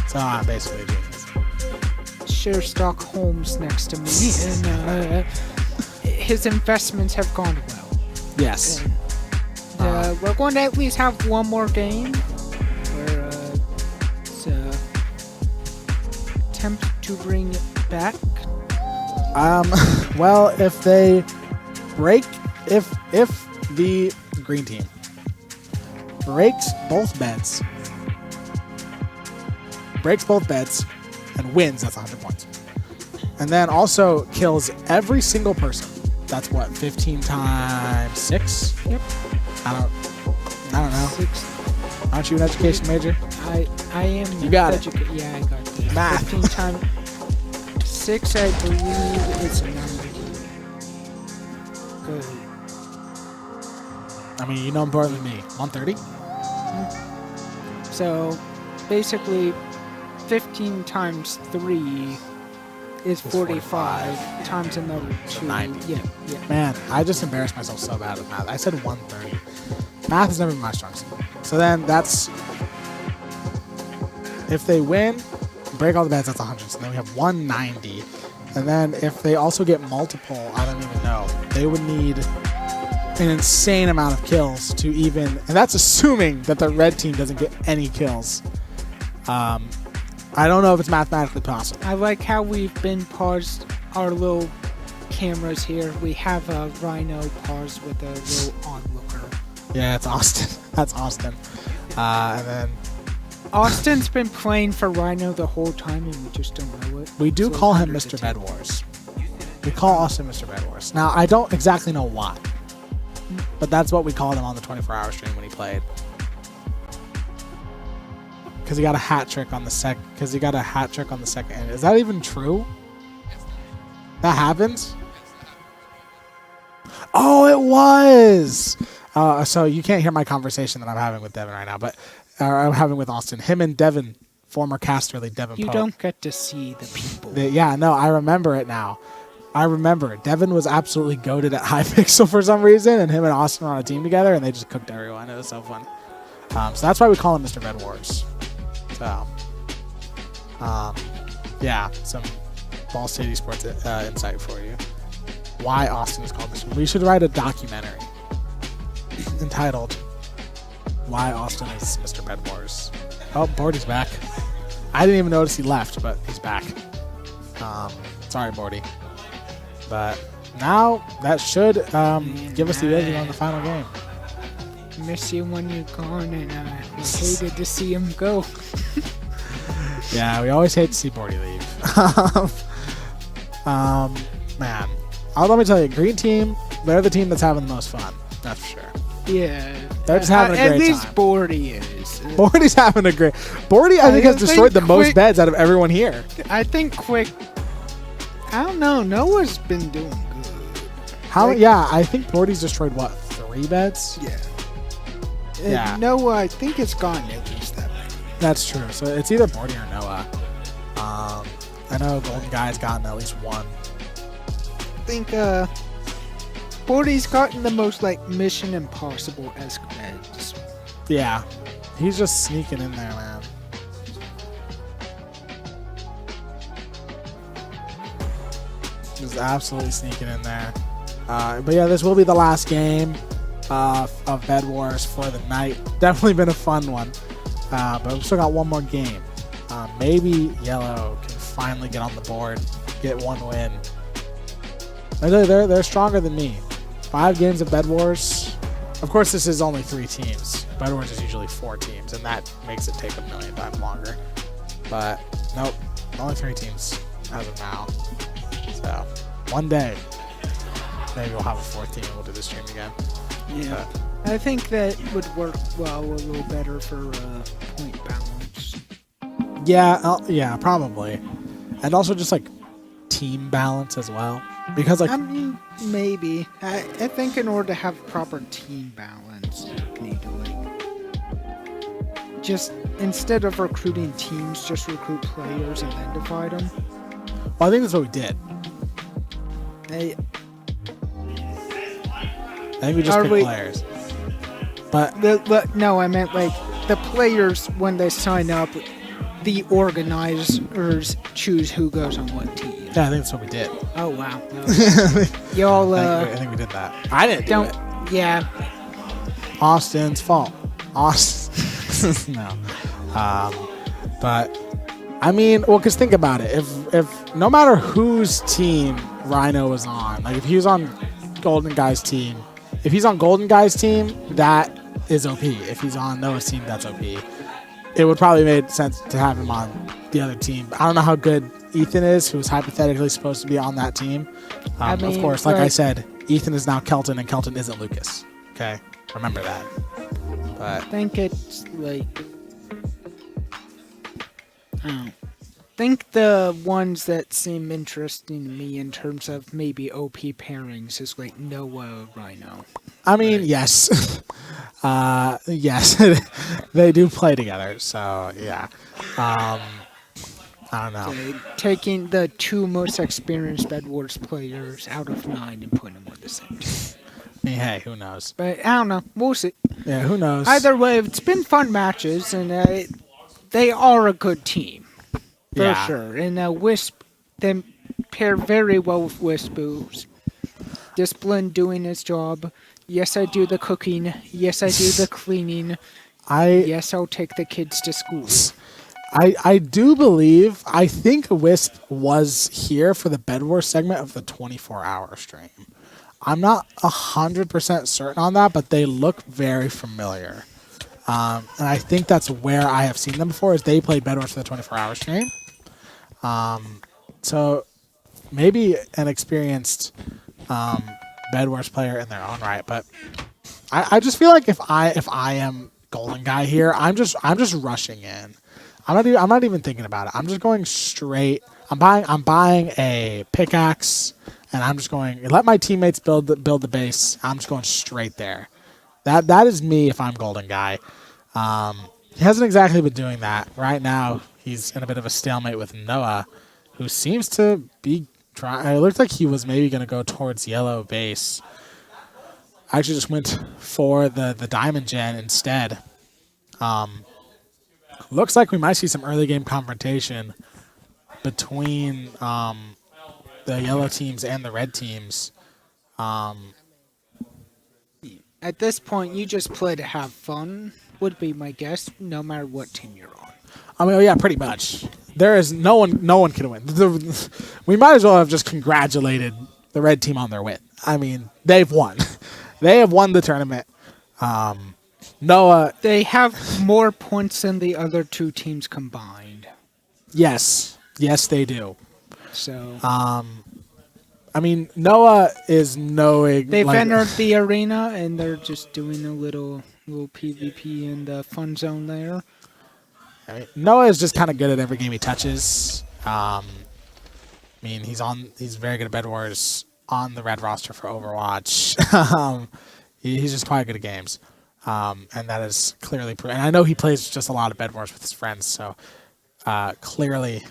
So I'm basically a genius. Share stock Holmes next to me, and his investments have gone well. Yes. And, we're going to at least have one more game where it's attempt to bring it back. Well, if they break, if the green team breaks both beds, and wins, that's 100 points. And then also kills every single person. That's what, 15 times 6? Yep. I don't know. 6. Aren't you an education major? I am. You got it. Yeah, I got it. Math. 15 times 6, I believe it's a number. Good. I mean, you know more than me. 130? So, basically, 15 times 3 is 45 times another 2. 90. Yeah. Man, I just embarrassed myself so bad with math. I said 130. Math has never been my strong suit. So then that's... If they win, break all the beds, that's 100. So then we have 190. And then if they also get multiple, I don't even know. They would need an insane amount of kills to even... And that's assuming that the red team doesn't get any kills. I don't know if it's mathematically possible. I like how we've been paused our little cameras here. We have a Rhino paused with a little onlooker. Yeah, it's Austin. That's Austin. And then Austin's been playing for Rhino the whole time, and we just don't know it. we do So call him under the Mr. table. Bed Wars. We call Austin Mr. Bed Wars. Now, I don't exactly know why, but that's what we called him on the 24-hour stream when he played. Because he got a hat trick on the second. Because he got a hat trick on the second. Is that even true? That happens? Oh, it was. So you can't hear my conversation that I'm having with Devin right now, but I'm having with Austin. Him and Devin, former Casterly Devin. You Pope. don't get to see the people. Yeah, no, I remember it now. I remember it. Devin was absolutely goated at Hypixel for some reason, and him and Austin were on a team together, and they just cooked everyone. It was so fun. So that's why we call him Mr. Bed Wars. So, yeah, some Ball City Sports insight for you. Why Austin is called Mr. We should write a documentary entitled "Why Austin is Mr. Bed Wars." Oh, Bordy's back. I didn't even notice he left, but he's back. Sorry, Bordy. But now that should give us the edge on the final game. Miss you when you're gone, and I hated to see him go. Yeah, we always hate to see Bordy leave. Man. Let me tell you, Green Team, they're the team that's having the most fun. That's for sure. Yeah. They're just having a great time. At least time. Bordy is. Bordy's having a great... Bordy, I think, has destroyed the most beds out of everyone here. I think Quick... I don't know. Noah's been doing good. Yeah, I think Bordy's destroyed, what, 3 beds? Yeah. Yeah. Noah, I think it's gone at least that many. That's true. So it's either Bordy or Noah. I know Golden Guy's gotten at least 1. I think Bordy's gotten the most like Mission Impossible-esque beds. Yeah. He's just sneaking in there, man. Just absolutely sneaking in there. But yeah, this will be the last game of Bed Wars for the night. Definitely been a fun one. But we've still got one more game. Maybe Yellow can finally get on the board, get 1 win. They're stronger than me. 5 games of Bed Wars. Of course, this is only 3 teams. Bed Wars is usually 4 teams, and that makes it take a million times longer. But nope, only 3 teams as of now. So one day, maybe we'll have a 4th team and we'll do this stream again. Yeah, I think that would work well a little better for point balance. Yeah, probably, and also just like team balance as well. Because like, I mean, maybe. I think in order to have proper team balance, you need to like just instead of recruiting teams, just recruit players and then divide them. Well, I think that's what we did. I think we just picked players. But no, I meant like the players when they sign up, the organizers choose who goes on what team. Yeah, I think that's what we did. Oh wow. Y'all I think we did that. I didn't do it. Yeah. Austin's fault. Austin. No. But I mean, well, because think about it. If no matter whose team Rhino was on, like if he was on Golden Guy's team, if he's on Golden Guy's team, that is OP. If he's on Noah's team, that's OP. It would probably make sense to have him on the other team. I don't know how good Ethan is, who was hypothetically supposed to be on that team. Of course, like I said, Ethan is now Kelton, and Kelton isn't Lucas. Okay? Remember that. But I think it's like... I think the ones that seem interesting to me in terms of maybe OP pairings is like Noah Rhino. I mean, yes. Yes. They do play together, so yeah. I don't know. Taking the 2 most experienced Bed Wars players out of 9 and putting them on the same team. I mean, hey, who knows? But I don't know. We'll see. Yeah, who knows? Either way, it's been fun matches, and they are a good team. For sure. And Wisp, they pair very well with Wisp. Discipline doing his job. Yes, I do the cooking. Yes, I do the cleaning. Yes, I'll take the kids to school. I do believe, I think Wisp was here for the Bed Wars segment of the 24-hour stream. I'm not 100% certain on that, but they look very familiar. And I think that's where I have seen them before, is they played Bed Wars for the 24-hour stream. So maybe an experienced Bed Wars player in their own right, but I just feel like if I am Golden Guy here, I'm just rushing in. I'm not even thinking about it. I'm just going straight. I'm buying a pickaxe, and I'm just going. Let my teammates build the base. I'm just going straight there. That is me if I'm Golden Guy. He hasn't exactly been doing that right now. He's in a bit of a stalemate with Noah, who seems to be trying. It looked like he was maybe going to go towards yellow base. I actually just went for the diamond gen instead. Looks like we might see some early game confrontation between the yellow teams and the red teams. At this point, you just play to have fun, would be my guess, no matter what team you're on. I mean, yeah, pretty much. There is no one can win. We might as well have just congratulated the red team on their win. I mean, they've won. They have won the tournament. Noah. They have more points than the other two teams combined. Yes, they do. So. I mean, Noah is knowing. They've entered the arena and they're just doing a little PvP in the fun zone there. I mean, Noah is just kind of good at every game he touches. I mean, he's very good at Bed Wars on the red roster for Overwatch. He's just quite good at games, and that is clearly proven. And I know he plays just a lot of Bed Wars with his friends, so clearly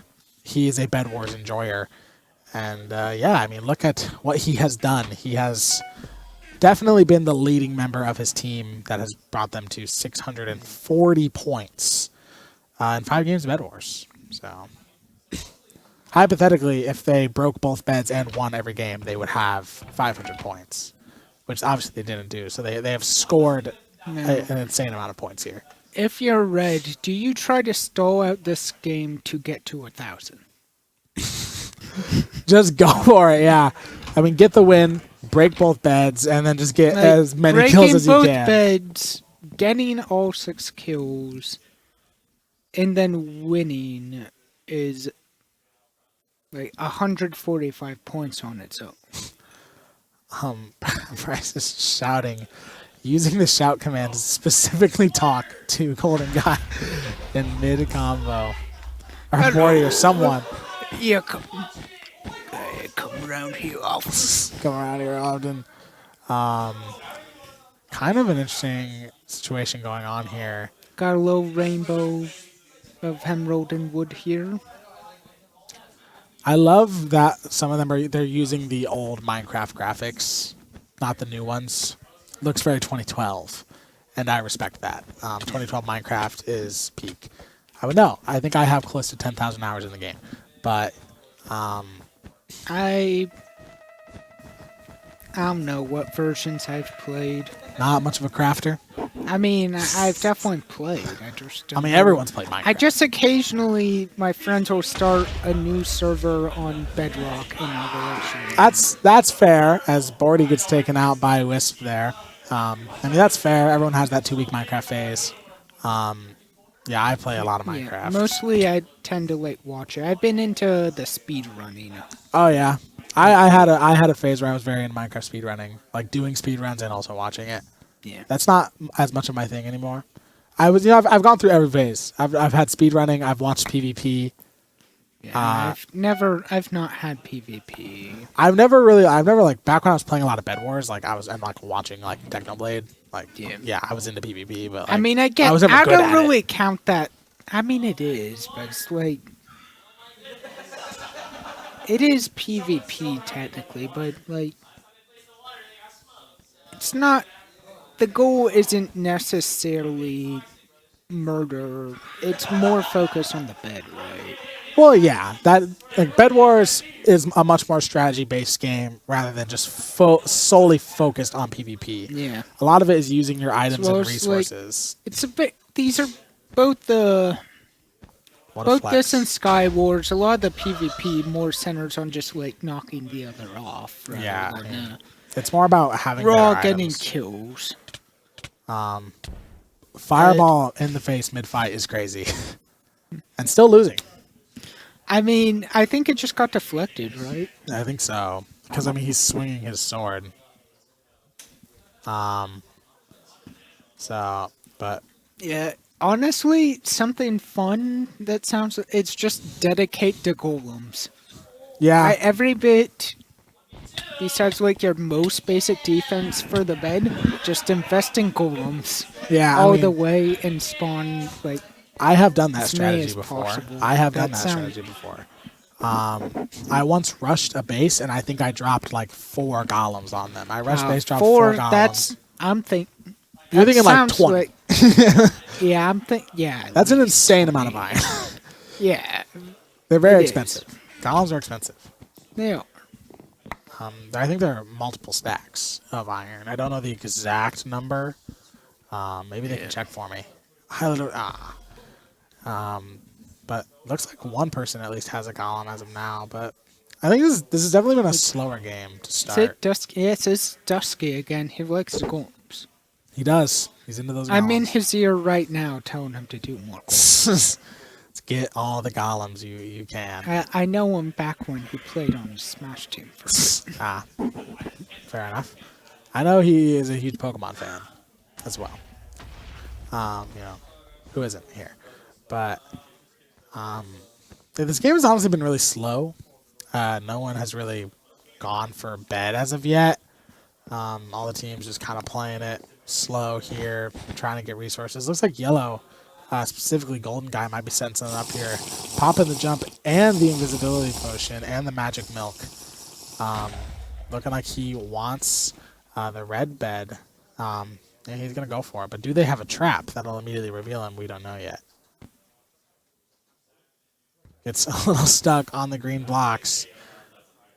he is a Bed Wars enjoyer. And yeah, I mean, look at what he has done. He has definitely been the leading member of his team that has brought them to 640 points in 5 games of Bed Wars. So, hypothetically, if they broke both beds and won every game, they would have 500 points, which obviously they didn't do. So they have scored an insane amount of points here. If you're red, do you try to stall out this game to get to 1,000? Just go for it, yeah. I mean, get the win, break both beds, and then just get as many kills as you can. Breaking both beds, getting all 6 kills, and then winning is like 145 points on its own. Bryce is shouting, using the shout command to specifically talk to Golden Guy in mid combo. Or Morty or someone. Yeah, come around here often. Come around here often. Kind of an interesting situation going on here. Got a little rainbow of emerald and wood here. I love that some of them they're using the old Minecraft graphics, not the new ones. Looks very 2012, and I respect that. 2012 Minecraft is peak. I would know. I think I have close to 10,000 hours in the game, but I don't know what versions I've played. Not much of a crafter. I mean, I've definitely played. I mean, everyone's played Minecraft. I just occasionally, my friends will start a new server on Bedrock in Revelation. That's fair, as Bordy gets taken out by Wisp there. I mean, that's fair. Everyone has that 2-week Minecraft phase. Yeah, I play a lot of Minecraft. Yeah, mostly I tend to like watch it. I've been into the speed running. Oh yeah, I had a phase where I was very into Minecraft speedrunning, like doing speedruns and also watching it. Yeah, that's not as much of my thing anymore. I've gone through every phase. I've had speedrunning. I've watched PvP. Yeah, I've not had PvP. I've never like back when I was playing a lot of Bed Wars, like I'm like watching like Technoblade. Like yeah, I was into PvP, but like, I mean, I don't really count that. I mean, it is, but it's like it is PvP technically, but like it's not. The goal isn't necessarily murder. It's more focused on the bed, right? Well, yeah, that like Bed Wars is a much more strategy-based game rather than just solely focused on PvP. Yeah, a lot of it is using your items and resources. Like, it's a bit. These are both the What a Both flex. this and Sky Wars, a lot of the PvP more centers on just like knocking the other off. Rather Yeah, than, I mean, it's more about having raw better getting items. kills. Fireball in the face mid-fight is crazy. And still losing. I mean, I think it just got deflected, right? I think so. Because, I mean, he's swinging his sword. So, but... Yeah. Honestly, something fun that sounds... It's just dedicate to golems. Yeah. Every bit, besides like your most basic defense for the bed, just invest in golems. Yeah, All I mean, the way and spawn like... I have done that as many strategy as before. possible. I have done That that sound- strategy before. I once rushed a base, and I think I dropped like 4 golems on them. I rushed base, dropped 4 golems. That's... I'm thinking... You're thinking like 20. Yeah, I'm thinking... Yeah. That's an insane amount of iron. Yeah. They're very It expensive. Golems are expensive. They are. I think there are multiple stacks of iron. I don't know the exact number. Maybe they can check for me. But looks like one person at least has a golem as of now. But I think this has definitely been a slower game to Is start. it Dusky? Yes, it's Dusky again. He likes the golems. He does. He's into those golems. I'm in his ear right now telling him to do more golems. Let's get all the golems you can. I know him back when he played on the Smash team. Fair enough. I know he is a huge Pokemon fan as well. Who isn't here? But this game has honestly been really slow. No one has really gone for bed as of yet. All the teams just kind of playing it slow here, trying to get resources. Looks like Yellow, specifically Golden Guy, might be setting something up here. Popping the jump and the invisibility potion and the magic milk. Looking like he wants the red bed. And he's going to go for it. But do they have a trap that'll immediately reveal him? We don't know yet. Gets a little stuck on the green blocks.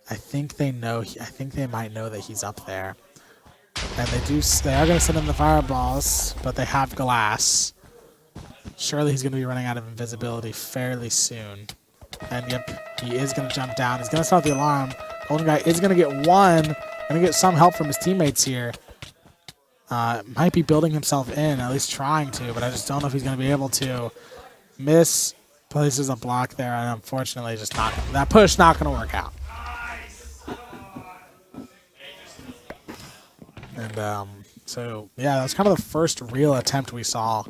I think they know. I think they might know that he's up there. And they are going to send him the fireballs, but they have glass. Surely he's going to be running out of invisibility fairly soon. And yep, he is going to jump down. He's going to start the alarm. Golden Guy is going to get one. Going to get some help from his teammates here. Might be building himself in, at least trying to, but I just don't know if he's going to be able to. Miss places a block there, and unfortunately, just that push not going to work out. And so, yeah, that was kind of the first real attempt we saw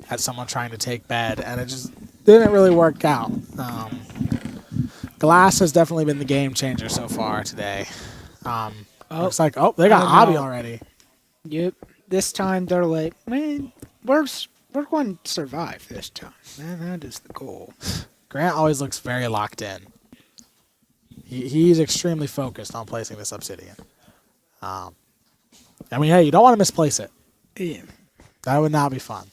at someone trying to take bed, and it just didn't really work out. Glass has definitely been the game changer so far today. Looks like, they got Obby already. Yep. This time they're like, man, we're going to survive this time. Man, that is the goal. Grant always looks very locked in. He's extremely focused on placing this obsidian. I mean, hey, you don't want to misplace it. Yeah. That would not be fun.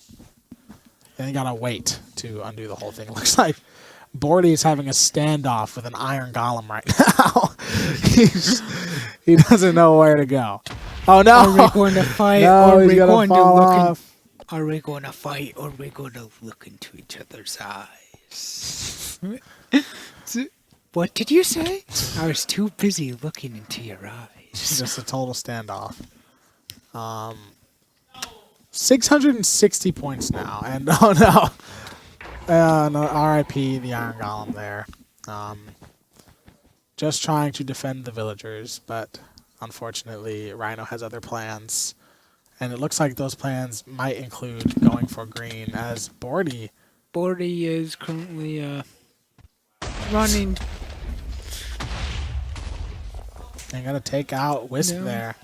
Then you gotta wait to undo the whole thing. It looks like Bordy's having a standoff with an iron golem right now. He doesn't know where to go. Oh no! Are we going to fight? No, or are he's we gonna going to fall look off. Are we going to fight, or are we going to look into each other's eyes? What did you say? I was too busy looking into your eyes. Just a total standoff. 660 points now, and oh no. No, RIP the Iron Golem there. Just trying to defend the villagers, but unfortunately Rhino has other plans. And it looks like those plans might include going for green, as Bordy is currently running. and gonna take out Wisp No. there.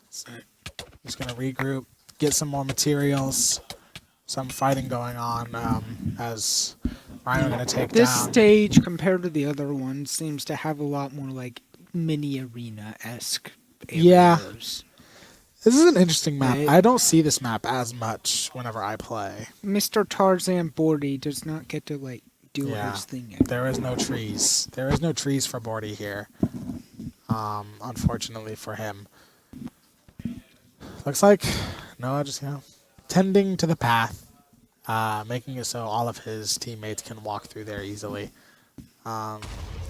So, just gonna regroup, get some more materials, some fighting going on as Rhino gonna take This down. stage, compared to the other ones, seems to have a lot more like mini arena-esque areas. Yeah. This is an interesting map. Right. I don't see this map as much whenever I play. Mr. Tarzan Bordy does not get to like do Yeah. his thing. There is no trees. There is no trees for Bordy here. Unfortunately for him. Looks like Noah just, tending to the path making it so all of his teammates can walk through there easily. Not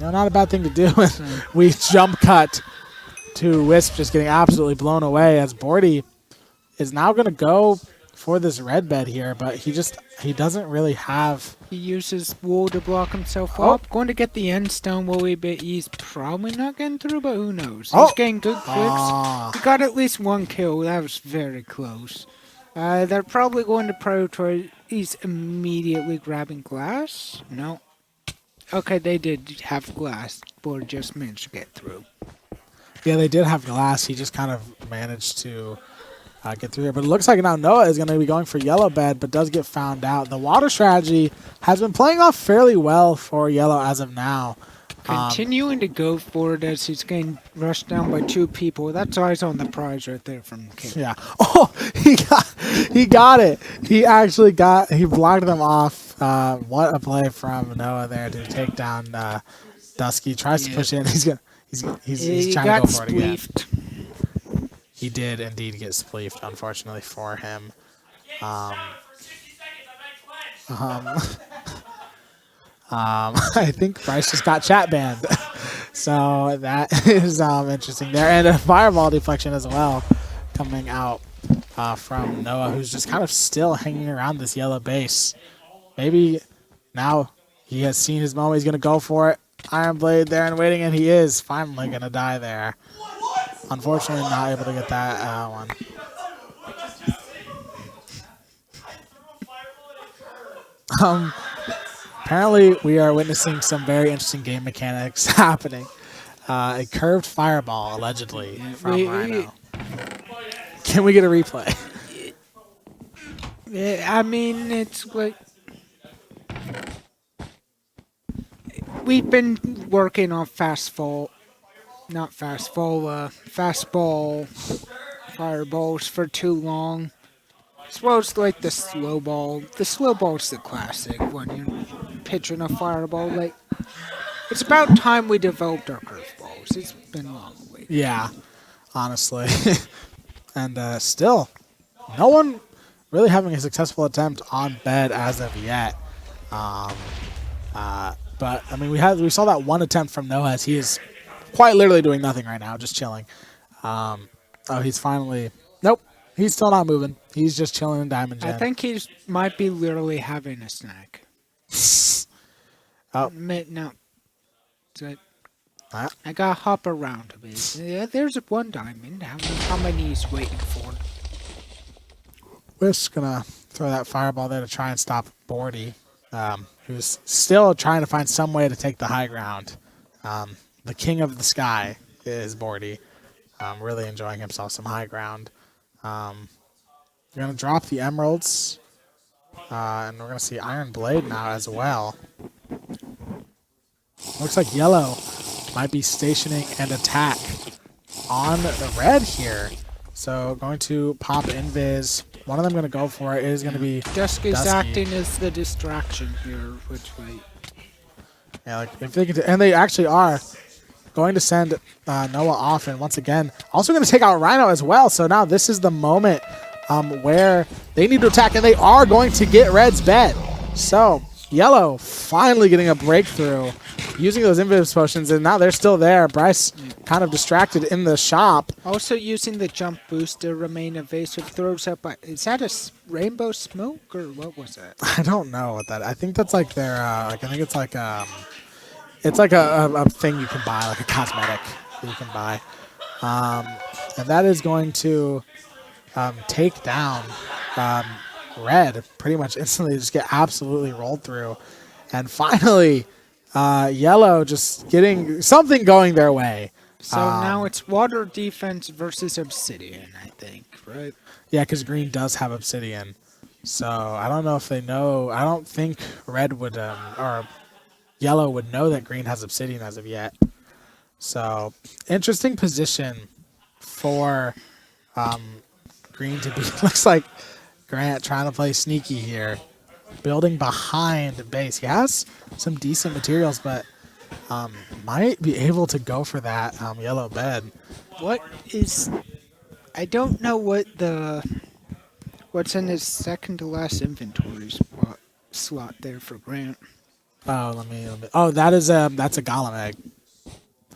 a bad thing to do. We jump cut to Wisp just getting absolutely blown away as Bordy is now going to go for this red bed here, but he doesn't really have... He uses wall to block himself Oh. up. Going to get the end stone will be, but he's probably not getting through, but who knows? He's getting good clicks. He got at least one kill. That was very close. They're probably going to prioritize. He's immediately grabbing glass. No. Okay, they did have glass, but just managed to get through. Yeah, they did have glass. He just kind of managed to get through here. But it looks like now Noah is going to be going for yellow bed, but does get found out. The water strategy has been playing off fairly well for yellow as of now. Continuing to go for it as he's getting rushed down by 2 people. That's eyes on the prize right there from King. Yeah. Oh, he got it. He actually he blocked them off. What a play from Noah there to take down Dusky. Tries to push in. He's trying to go for it again. He did indeed get spleefed, unfortunately for him. I think Bryce just got chat banned. So that is interesting there. And a fireball deflection as well coming out from Noah, who's just kind of still hanging around this yellow base. Maybe now he has seen his moment. He's going to go for it. Iron Blade there and waiting, and he is finally going to die there. Unfortunately, not able to get that one. Apparently, we are witnessing some very interesting game mechanics happening. A curved fireball, allegedly, from Rhino. Can we get a replay? Yeah, I mean, it's like... We've been working on fastball fireballs for too long. As well as like the slow ball. The slow ball's the classic when you're pitching a fireball. Like, it's about time we developed our curveballs. It's been long waiting. Yeah, honestly. And still, no one really having a successful attempt on bed as of yet. But I mean, we saw that one attempt from Noah as he is quite literally doing nothing right now, just chilling. He's finally... Nope, he's still not moving. He's just chilling in Diamond Gen. I think he might be literally having a snack. Oh. No. I gotta hop around a bit. Yeah, there's one diamond. How many he's waiting for? We're just gonna throw that fireball there to try and stop Bordy, who's still trying to find some way to take the high ground. The king of the sky is Bordy. Really enjoying himself some high ground. We're going to drop the emeralds. And we're going to see Iron Blade now as well. Looks like yellow might be stationing an attack on the red here. So going to pop Invis. One of them going to go for it. It is going to be Dusky's acting as the distraction here, which way. Yeah, like if they could, and they actually are going to send Noah off, and once again, also going to take out Rhino as well. So now this is the moment where they need to attack, and they are going to get Red's bed. So yellow finally getting a breakthrough using those invis potions, and now they're still there. Bryce kind of distracted in the shop. Also using the jump boost to remain evasive. Throws up. Is that a rainbow smoke or what was that? I don't know what that. I think that's like their. I think it's like a thing you can buy, like a cosmetic that you can buy, and that is going to take down Red pretty much instantly. Just get absolutely rolled through, and finally. Yellow just getting something going their way. So now it's water defense versus obsidian, I think, right? Yeah, because green does have obsidian. So I don't know if they know. I don't think red would, or yellow would know that green has obsidian as of yet. So interesting position for green to be. Looks like Grant trying to play sneaky here. Building behind base. He has some decent materials, but might be able to go for that yellow bed. What is... I don't know what the What's in his second to last inventory slot there for Grant? Oh, let me. Oh, that's a golem egg.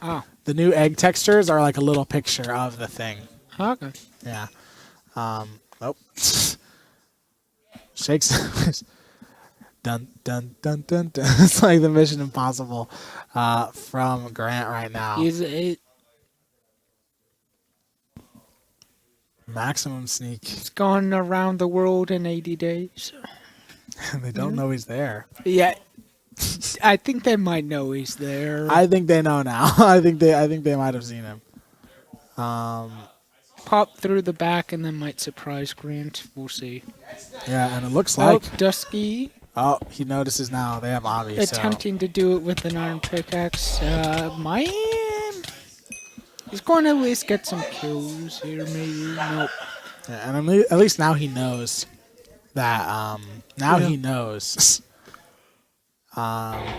Oh, The new egg textures are like a little picture of the thing. okay. Yeah. Nope. Shakes. Dun dun dun dun dun. It's like the Mission Impossible from Grant right now. He's a, Maximum sneak. He's gone around the world in 80 days. And they don't know he's there. Yeah, I think they might know he's there. I think they know now. I think they might have seen him. Pop through the back and then might surprise Grant. We'll see. Yeah, and it looks like Dusky he notices now they have Avi. attempting to do it with an iron pickaxe. He's going to at least get some kills here, maybe. Nope. Yeah, and at least now he knows that. He knows. Now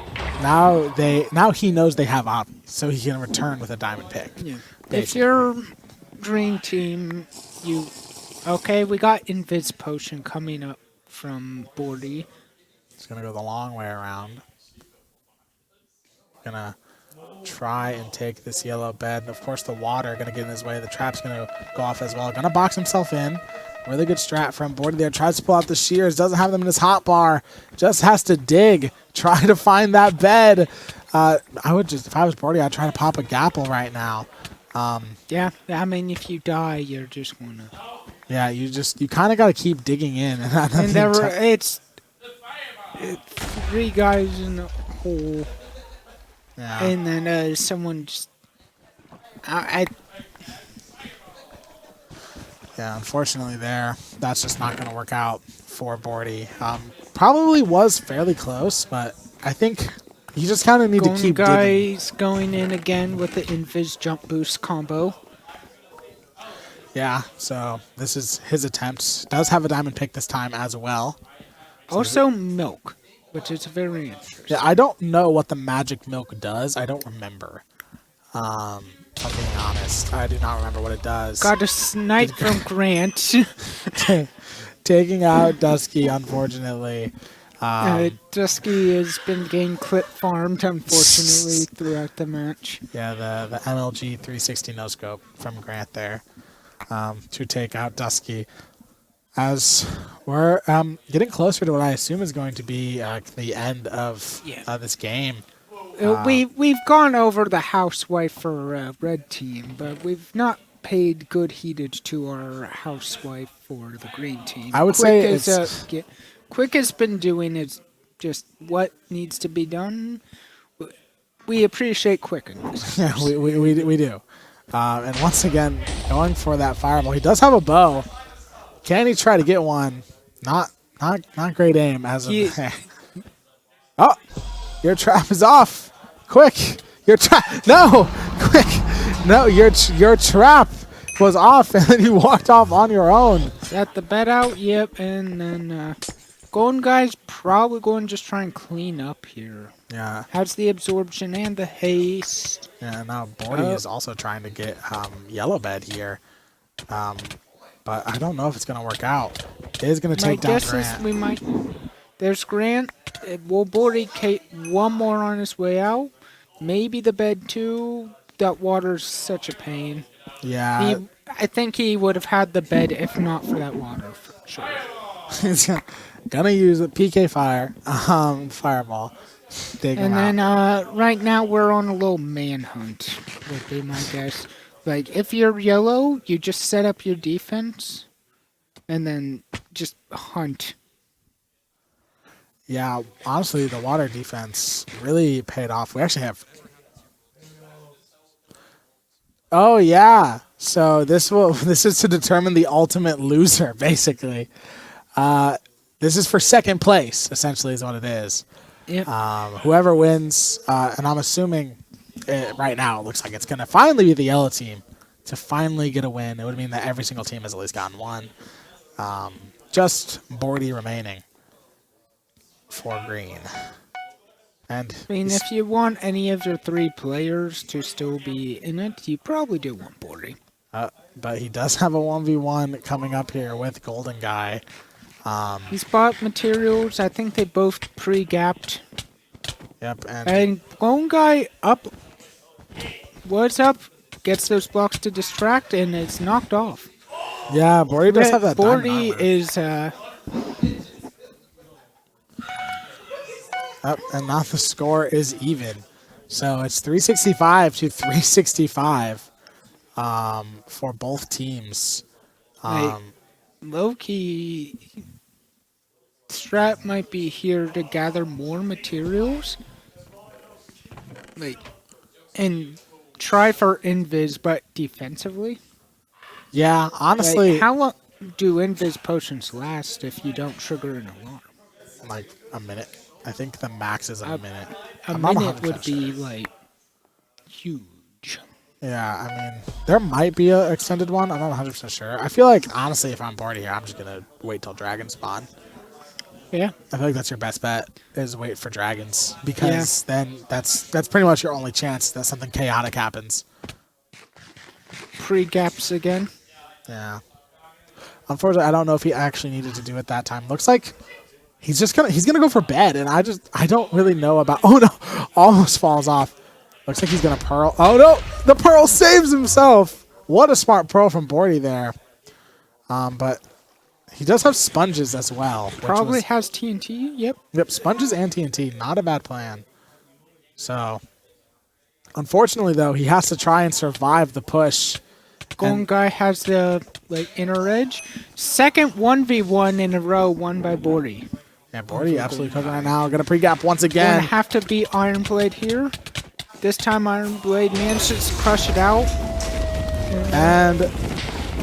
he knows they have Avi, so he can return with a diamond pick. Yeah. If you're green team, we got Invis Potion coming up from Bordy. He's gonna go the long way around. Gonna try and take this yellow bed. Of course, the water gonna get in his way. The trap's gonna go off as well. Gonna box himself in. Really good strat from Bordy there. Tries to pull out the shears. Doesn't have them in his hotbar. Just has to dig. Try to find that bed. I would just, if I was Bordy, I'd try to pop a gapple right now. Yeah, I mean, if you die, you're just gonna. Yeah, you kind of got to keep digging in. And it's 3 guys in the hole. Yeah. And then someone just. Yeah, unfortunately that's just not going to work out for Bordy. Probably was fairly close, but I think you just kind of need to keep digging. Guys going in again with the Invis jump boost combo. Yeah, so this is his attempt. Does have a diamond pick this time as well. So also milk, which is very interesting. Yeah, I don't know what the magic milk does. I don't remember. If I'm being honest, I do not remember what it does. Got a snipe from Grant. Taking out Dusky, unfortunately. Dusky has been getting clip farmed, unfortunately, throughout the match. Yeah, the MLG 360 no scope from Grant there to take out Dusky. As we're getting closer to what I assume is going to be the end of this game. We've gone over the housewife for red team, but we've not paid good heed to our housewife for the green team. I would say it's... Quick has been doing is just what needs to be done. We appreciate Quick. Yeah, we do. And once again, going for that fireball. He does have a bow. Can he try to get one? Not great aim as of Oh, your trap is off. Quick, your trap. No, quick. No, your trap was off, and then you walked off on your own. Set the bed out. Yep, and then Golden Guy's probably going to just try and clean up here. Yeah. Has the absorption and the haste. Yeah. Now Bordy is also trying to get yellow bed here. But I don't know if it's going to work out. It is going to take down Grant. My guess is we might. There's Grant. Will Bordy one more on his way out? Maybe the bed too. That water's such a pain. Yeah. I think he would have had the bed if not for that water, for sure. He's gonna use a PK fire, fireball. And then right now we're on a little manhunt, would be my guess. Like, if you're yellow, you just set up your defense, and then just hunt. Yeah, honestly, the water defense really paid off. We actually have... Oh, yeah. So this is to determine the ultimate loser, basically. This is for second place, essentially, is what it is. Yep. Whoever wins, and I'm assuming right now it looks like it's going to finally be the yellow team to finally get a win. It would mean that every single team has at least gotten one. Just Bordy remaining for green. And I mean, if you want any of your 3 players to still be in it, you probably do want Bordy. but he does have a 1v1 coming up here with Golden Guy. He's bought materials. I think they both pre-gapped. Yep, And Golden Guy up. What's up? Gets those blocks to distract, and it's knocked off. yeah, Bordy does have that diamond Bordy armor. is. And now the score is even. So it's 365 to 365 for both teams. Low-key, Strat might be here to gather more materials. And try for invis, but defensively. Yeah, honestly, How long do invis potions last if you don't trigger an alarm? like a minute. I think the max is a minute. A I'm not minute 100% would be sure. huge. Yeah, I mean, there might be an extended one. I'm not 100% sure. I feel like, honestly, if I'm bored here, I'm just going to wait till dragons spawn. Yeah. I feel like that's your best bet, is wait for dragons. Because then that's pretty much your only chance that something chaotic happens. Pre-gaps again. Yeah. Unfortunately, I don't know if he actually needed to do it that time. Looks like he's gonna go for bed, and I don't really know about. Oh no, almost falls off. Looks like he's gonna pearl. Oh no, the pearl saves himself. What a smart pearl from Bordy there. But he does have sponges as well. Probably has TNT. Yep, sponges and TNT. Not a bad plan. So, unfortunately though, he has to try and survive the push. Golden Guy has the inner edge. Second 1v1 in a row won by Bordy. Yeah, Bordy absolutely cooking right now. Gonna pre-gap once again. Gonna have to beat Iron Blade here. This time Iron Blade manages to crush it out. And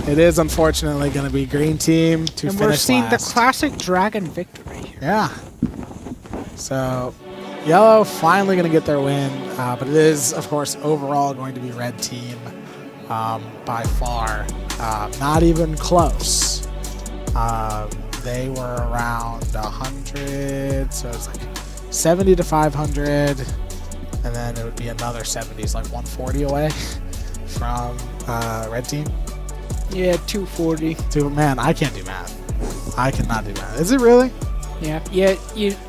it is unfortunately going to be green team to finish last. And we're seeing the classic dragon victory. Yeah. So yellow finally going to get their win, but it is, of course, overall going to be red team by far. Not even close. They were around 100, so it's like 70 to 500, and then it would be another 70s, like 140 away from red team. Yeah, 240. Man, I can't do math. I cannot do math. Is it really? Yeah.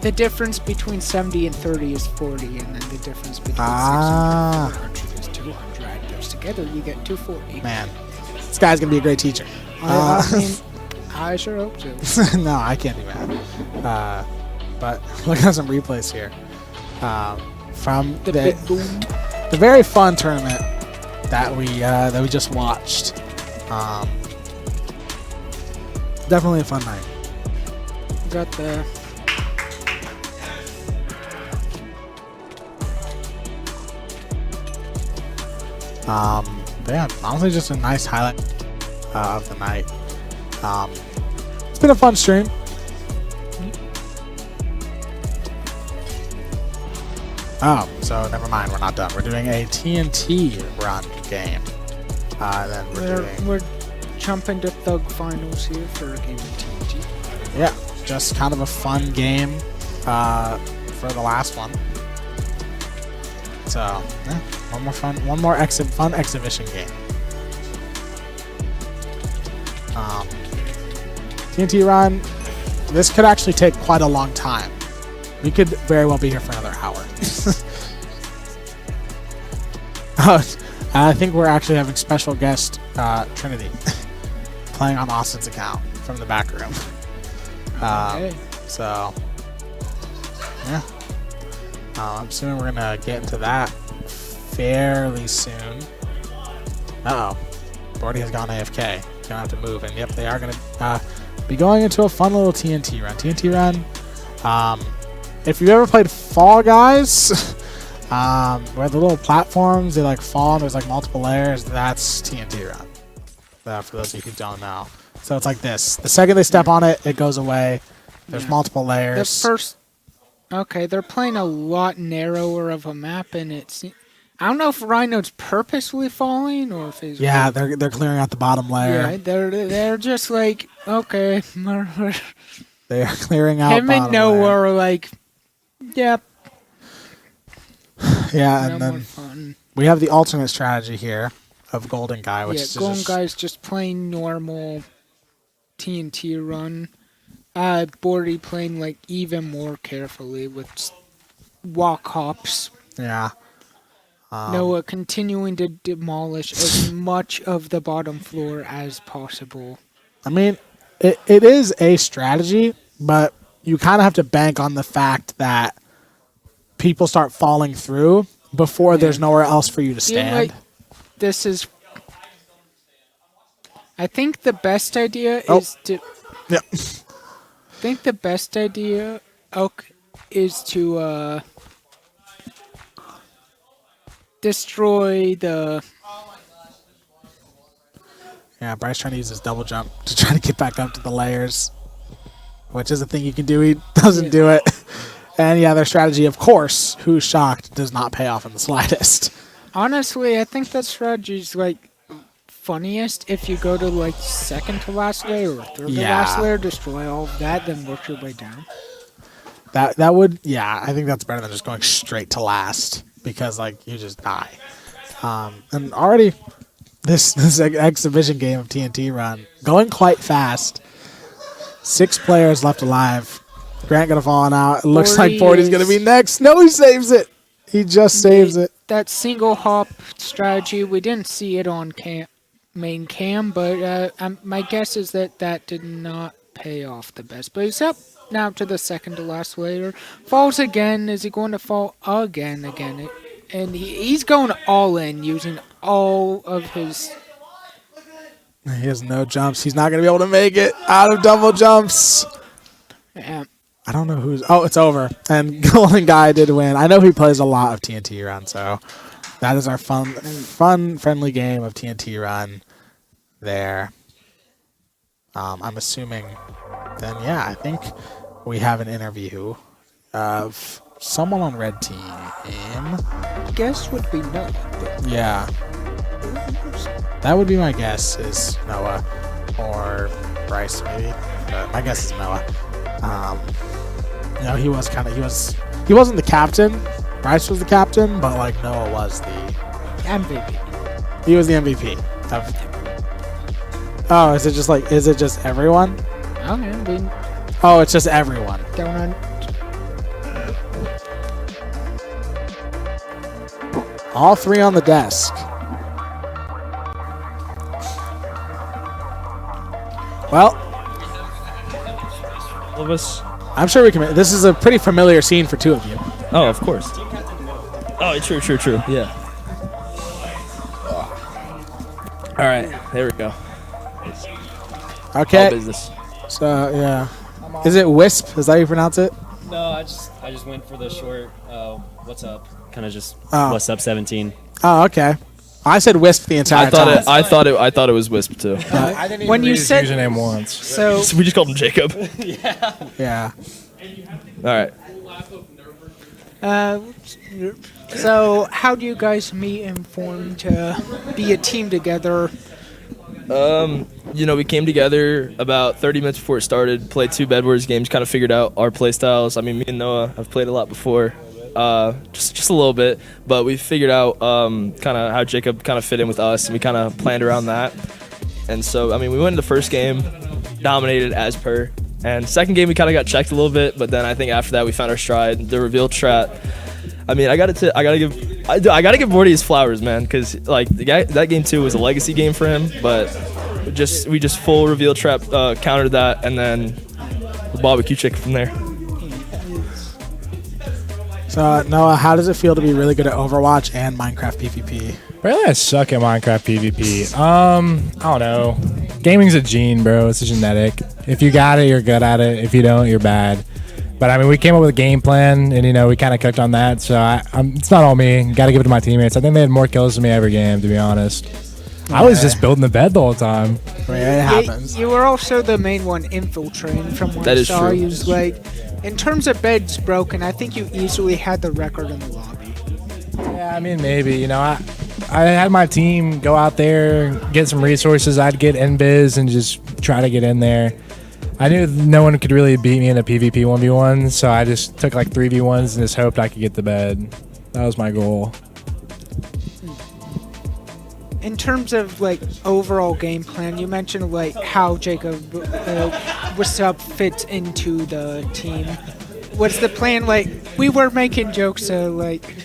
The difference between 70 and 30 is 40, and then the difference between 600 and 400 is 200. Those together, you get 240. Man, this guy's going to be a great teacher. I mean, I sure hope so. No, I can't do math. But look at some replays here. From the big boom. The very fun tournament that we just watched. Definitely a fun night. Got the yeah, honestly just a nice highlight of the night. It's been a fun stream. Oh, so never mind, we're not done. We're doing a TNT run game. Then we're jumping to Thug Finals here for a game of TNT. Yeah, just kind of a fun game for the last one. So, yeah, one more fun exhibition game. TNT run. This could actually take quite a long time. We could very well be here for another hour. I think we're actually having special guest Trinity playing on Austin's account from the back room. So, yeah. I'm assuming we're going to get into that fairly soon. Uh-oh. Bordy has gone AFK. Going to have to move. And, yep, they are going to be going into a fun little TNT run. TNT run. If you've ever played Fall Guys, where the little platforms, they like fall and there's like multiple layers, that's TNT run. For those of you who don't know. So it's like this. The second they step on it, it goes away. There's multiple layers. They're playing a lot narrower of a map, and I don't know if Rhino's purposely falling or if he's... Yeah, they're clearing out the bottom layer. Yeah, they're just like, okay. They are clearing out him and Noah are like, yep. Yeah, and then we have the alternate strategy here of Golden Guy, which is Golden just, Guy's just playing normal TNT run. Bordy playing like even more carefully with walk hops. yeah. Noah continuing to demolish as much of the bottom floor as possible. I mean, it is a strategy, but you kind of have to bank on the fact that people start falling through before there's nowhere else for you to stand. This is... I think the best idea is to... Yeah. I think the best idea is to destroy the... Yeah, Bryce trying to use his double jump to try to get back up to the layers, which is a thing you can do. He doesn't do it. And yeah, their strategy, of course, who's shocked, does not pay off in the slightest. Honestly, I think that strategy is like funniest if you go to like second to last layer or third to last layer, destroy all of that, then work your way down. That would, yeah, I think that's better than just going straight to last because like you just die. And already this exhibition game of TNT Run going quite fast. 6 players left alive. Grant gonna fall out. It looks like 40's gonna be next. No, he saves it. He just saves it. That single hop strategy, we didn't see it on main cam, but my guess is that did not pay off the best. But he's up now to the second to last layer. Falls again. Is he going to fall again? And he's going all in, using all of his... He has no jumps. He's not going to be able to make it out of double jumps. Yeah. I don't know who's... Oh, it's over. And Golden Guy did win. I know he plays a lot of TNT Run, so that is our fun, friendly game of TNT Run there. I'm assuming... Then, yeah, I think we have an interview of someone on red team. Guess would be Noah. Yeah. That would be my guess is Noah or Bryce maybe. But my guess is Noah. He wasn't the captain. Bryce was the captain, but like Noah was the MVP. He was the MVP. Oh, is it just everyone? Okay, Oh, it's just everyone. All 3 on the desk. Well, all of us. I'm sure we can. This is a pretty familiar scene for 2 of you. Oh, of course. Oh, true. Yeah. All right, there we go. Okay. All business. So yeah, is it Wisp? Is that how you pronounce it? No, I just went for the short. What's up? Kind of just what's up 17. Oh, okay. I said Wisp the entire time. I thought it was Wisp too. I didn't even when you read his said username once. So We just called him Jacob. Yeah. All right. so how do you guys meet and form to be a team together? We came together about 30 minutes before it started, played 2 Bed Wars games, kind of figured out our play styles. I mean, me and Noah have played a lot before, just a little bit, but we figured out kind of how Jacob kind of fit in with us, and we kind of planned around that. And so, I mean, we went in the first game, dominated as per, and second game we kind of got checked a little bit, but then I think after that we found our stride. The reveal trap. I mean, I gotta give Bordy his flowers, man, because like that game 2 was a legacy game for him, but we just full reveal trap countered that, and then the barbecue chicken from there. So Noah, how does it feel to be really good at Overwatch and Minecraft PvP? Apparently I suck at Minecraft PvP. I don't know. Gaming's a gene, bro. It's a genetic. If you got it, you're good at it. If you don't, you're bad. But I mean, we came up with a game plan, and we kind of cooked on that. So it's not all me. Got to give it to my teammates. I think they had more kills than me every game, to be honest. I was just building the bed the whole time. I mean, it happens. You were also the main one infiltrating from what That I is saw. true. You was like, in terms of beds broken, I think you easily had the record in the lobby. Yeah, I mean, maybe. I had my team go out there, get some resources. I'd get NBiz and just try to get in there. I knew no one could really beat me in a PvP 1v1, so I just took like 3v1s and just hoped I could get the bed. That was my goal. in terms of like overall game plan, you mentioned like how Jacob what's up fits into the team. What's the plan? Like we were making jokes, so like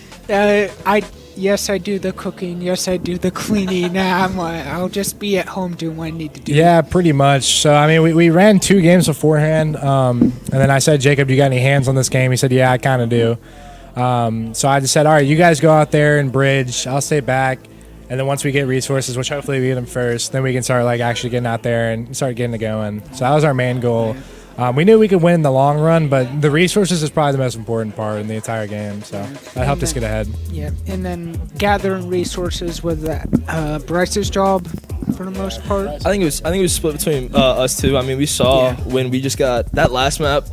yes, I do the cooking. Yes, I do the cleaning. I'll just be at home doing what I need to do. Yeah, pretty much. So, I mean, we ran 2 games beforehand, and then I said, Jacob, do you got any hands on this game? He said, yeah, I kind of do. So I just said, all right, you guys go out there and bridge. I'll stay back. And then once we get resources, which hopefully we get them first, then we can start like actually getting out there and start getting it going. So that was our main goal. We knew we could win in the long run, but the resources is probably the most important part in the entire game. So that helped us get ahead. Yeah, and then gathering resources was that Bryce's job for the most part. I think it was split between us two. I mean, we saw when we just got that last map.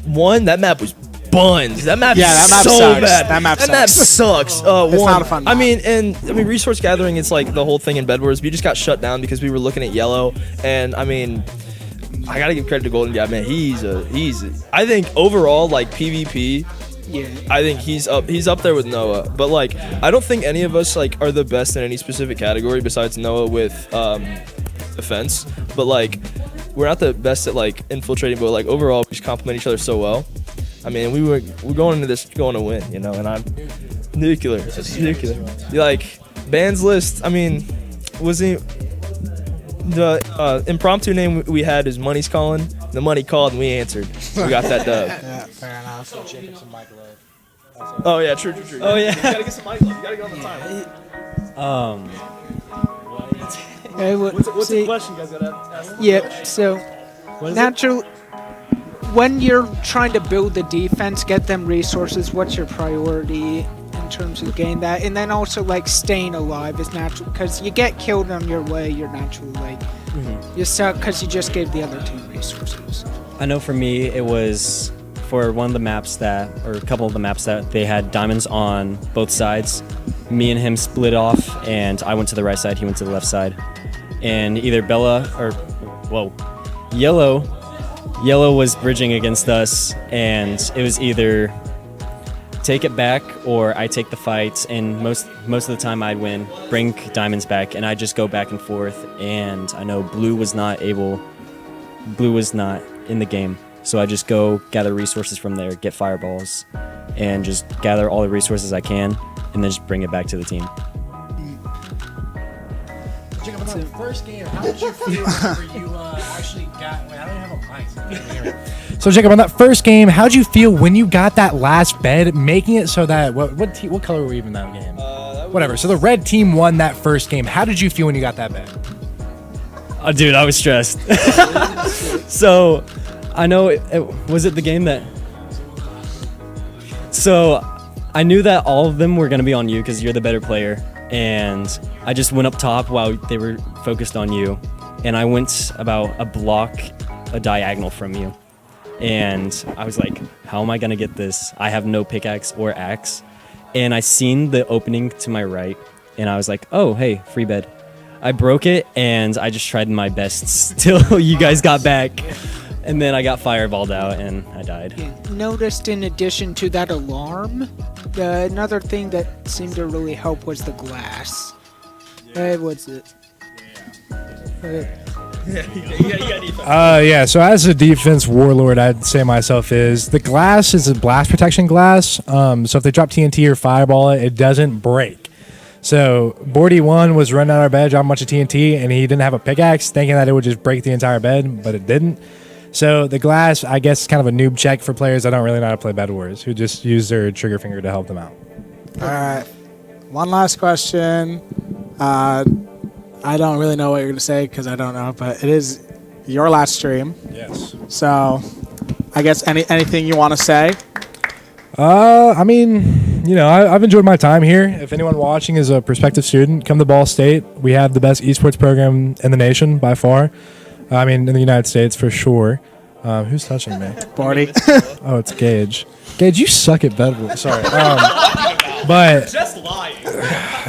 That map was buns. That map that map so sucks. bad. That map sucks. It's not a fun map. I mean, resource gathering. It's like the whole thing in Bed Wars. We just got shut down because we were looking at yellow, and I mean. I gotta give credit to Golden Guy, man. I think overall, like PvP, I think he's up there with Noah. But like, I don't think any of us like are the best in any specific category besides Noah with defense. But like, we're not the best at like infiltrating. But like overall, we just complement each other so well. I mean, we're going into this going to win, you know. And I'm nuclear. It's nuclear. Like Band's list. I mean, was he? The impromptu name we had is Money's Calling. The money called and we answered. We got that dub. Yeah, fair enough. Oh yeah, true. Oh yeah. You gotta get some mic love. You gotta go on the time. What's the question you guys gotta ask? Yeah, so naturally, when you're trying to build the defense, get them resources, what's your priority in terms of getting that? And then also like staying alive is natural because you get killed on your way, you're naturally like you suck because you just gave the other team resources. I know for me it was for one of the maps or a couple of the maps that they had diamonds on both sides. Me and him split off, and I went to the right side, he went to the left side. And either Yellow was bridging against us, and it was either take it back or I take the fight, and most of the time I'd win, bring diamonds back, and I'd just go back and forth. And I know Blue was not in the game, so I just go gather resources from there, get fireballs, and just gather all the resources I can, and then just bring it back to the team. Jacob, on the first game, how did you feel whenever you actually got? Wait, I don't have a mic. So Jacob, on that first game, how did you feel when you got that last bed, making it so that what color were we even that game? Whatever. So the red team won that first game. How did you feel when you got that bed? Oh, dude, I was stressed. So I know was it the game that. So I knew that all of them were gonna be on you because you're the better player. And I just went up top while they were focused on you, and I went about a diagonal from you, and I was like, how am I gonna get this? I have no pickaxe or axe. And I seen the opening to my right, and I was like, oh hey, free bed. I broke it, and I just tried my best till you guys got back, and then I got fireballed out and I died. Noticed in addition to that alarm, another thing that seemed to really help was the glass. What's it? Yeah, so as a defense warlord, I'd say myself is the glass is a blast protection glass. So if they drop TNT or fireball it doesn't break. So Bordy 1 was running out of bed, dropping a bunch of TNT, and he didn't have a pickaxe, thinking that it would just break the entire bed, but it didn't. So the glass, I guess, is kind of a noob check for players that don't really know how to play Bed Wars, who just use their trigger finger to help them out. All right. One last question. I don't really know what you're going to say because I don't know, but it is your last stream. Yes. So I guess anything you want to say? I mean, you know, I've enjoyed my time here. If anyone watching is a prospective student, come to Ball State. We have the best esports program in the nation by far. I mean, in the United States for sure. Who's touching me? Barty. Oh, it's Gage. Gage, you suck at Bedwars. Sorry. But Just lying.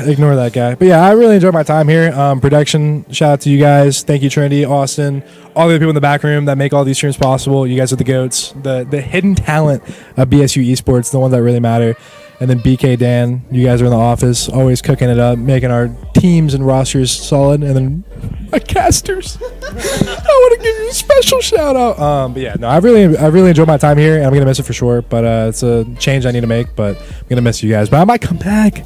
Ignore that guy. But yeah, I really enjoyed my time here. Production, shout out to you guys. Thank you, Trinity, Austin, all the people in the back room that make all these streams possible. You guys are the GOATs, the hidden talent of BSU Esports, the ones that really matter. And then BK Dan, you guys are in the office, always cooking it up, making our teams and rosters solid. And then my casters, I want to give you a special shout out. But yeah, no, I really enjoyed my time here, and I'm gonna miss it for sure. But it's a change I need to make. But I'm gonna miss you guys. But I might come back.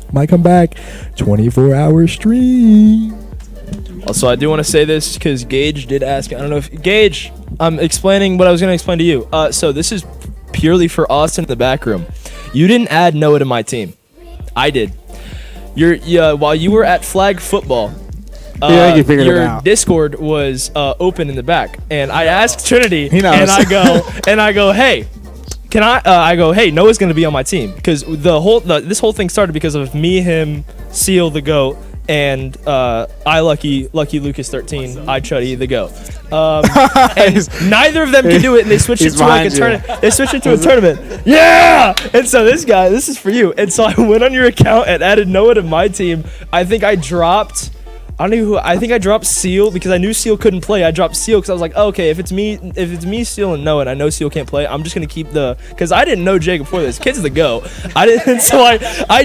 24-hour stream. Also, I do want to say this because Gage did ask. I don't know if Gage. I'm explaining what I was going to explain to you. So this is purely for Austin in the back room. You didn't add Noah to my team. I did. While you were at flag football, your Discord was open in the back, and I asked Trinity, and I go, hey. Can I go, hey, Noah's going to be on my team. Because this whole thing started because of me, him, Seal the GOAT, and I Lucky Lucas 13, I Chuddy the GOAT. And neither of them can do it, and they switched it to like a tournament. They switched it to a tournament. Yeah! And so this is for you. And so I went on your account and added Noah to my team. I think I dropped Seal because I knew Seal couldn't play. I dropped Seal because I was like, oh, okay, if it's me, Seal, and Noah, and I know Seal can't play, I'm just gonna keep because I didn't know Jay before this. Kid's the go. I didn't, so I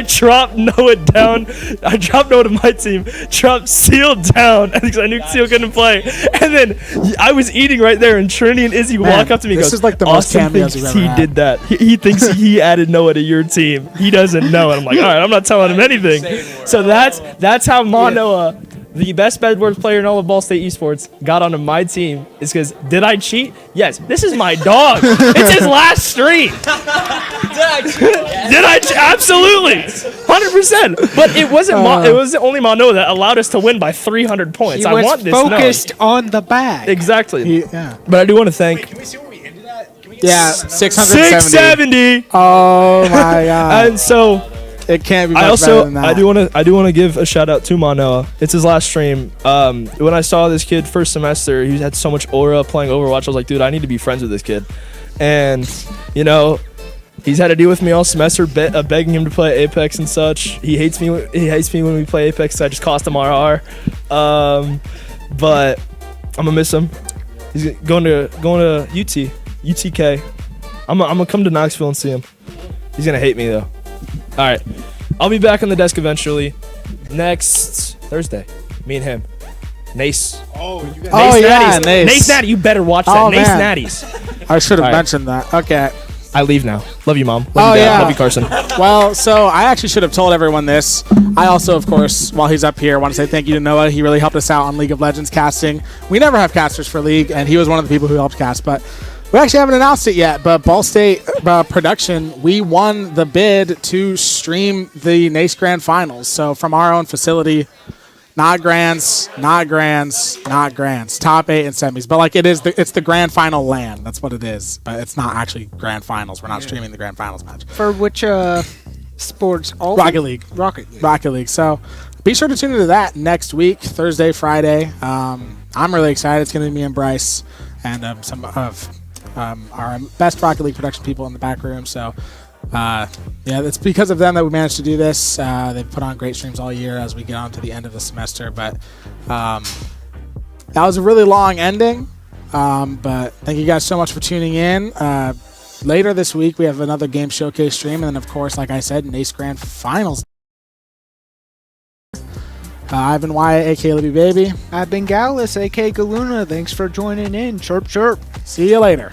dropped Noah down. I dropped Noah to my team, dropped Seal down because I knew Seal couldn't play, and then I was eating right there, and Trinity and Izzy walk up to me. This is like the most cameos we've ever had. He did that. He thinks he added Noah to your team. He doesn't know, and I'm like, all right, I'm not telling him anything. So that's how Noah, the best bedwars player in all of Ball State Esports, got onto my team. Is because, did I cheat? Yes. This is my dog. It's his last stream. Did I cheat? Absolutely. 100%. But it wasn't it was only Noah that allowed us to win by 300 points. He was focused on the bag. Exactly. But I do want to thank... Can we see where we ended at? Yeah, 670. 670. Oh my god. And so... It can't be much better than that. I do want to give a shout out to Manoa. It's his last stream. When I saw this kid first semester, he had so much aura playing Overwatch. I was like, dude, I need to be friends with this kid. And he's had to deal with me all semester, begging him to play Apex and such. He hates me. He hates me when we play Apex. So I just cost him RR. But I'm gonna miss him. He's going to UTK. I'm gonna come to Knoxville and see him. He's gonna hate me though. All right, I'll be back on the desk eventually next Thursday. Me and him, Nace. Oh, yeah, Nace. Nace Natty, you better watch that. Nace Natties. I should have mentioned that. Okay. I leave now. Love you, Mom. Love you, Dad. Love you, Carson. Well, so I actually should have told everyone this. I also, of course, while he's up here, want to say thank you to Noah. He really helped us out on League of Legends casting. We never have casters for League, and he was one of the people who helped cast, but we actually haven't announced it yet, but Ball State Production, we won the bid to stream the NACE Grand Finals. So from our own facility, not grands, top 8 and semis. But like it's the Grand Final LAN. That's what it is. But it's not actually Grand Finals. We're not streaming the Grand Finals match. For which sports? Rocket League. Rocket League. So be sure to tune into that next week, Thursday, Friday. I'm really excited. It's going to be me and Bryce and some of our best Rocket League production people in the back room. So, it's because of them that we managed to do this. They've put on great streams all year as we get on to the end of the semester. But that was a really long ending. But thank you guys so much for tuning in. Later this week, we have another game showcase stream. And then, of course, like I said, NACE Grand Finals. I've been Wyatt, a.k.a. Libby Baby. I've been Gallus, a.k.a. Galuna. Thanks for joining in. Chirp, chirp. See you later.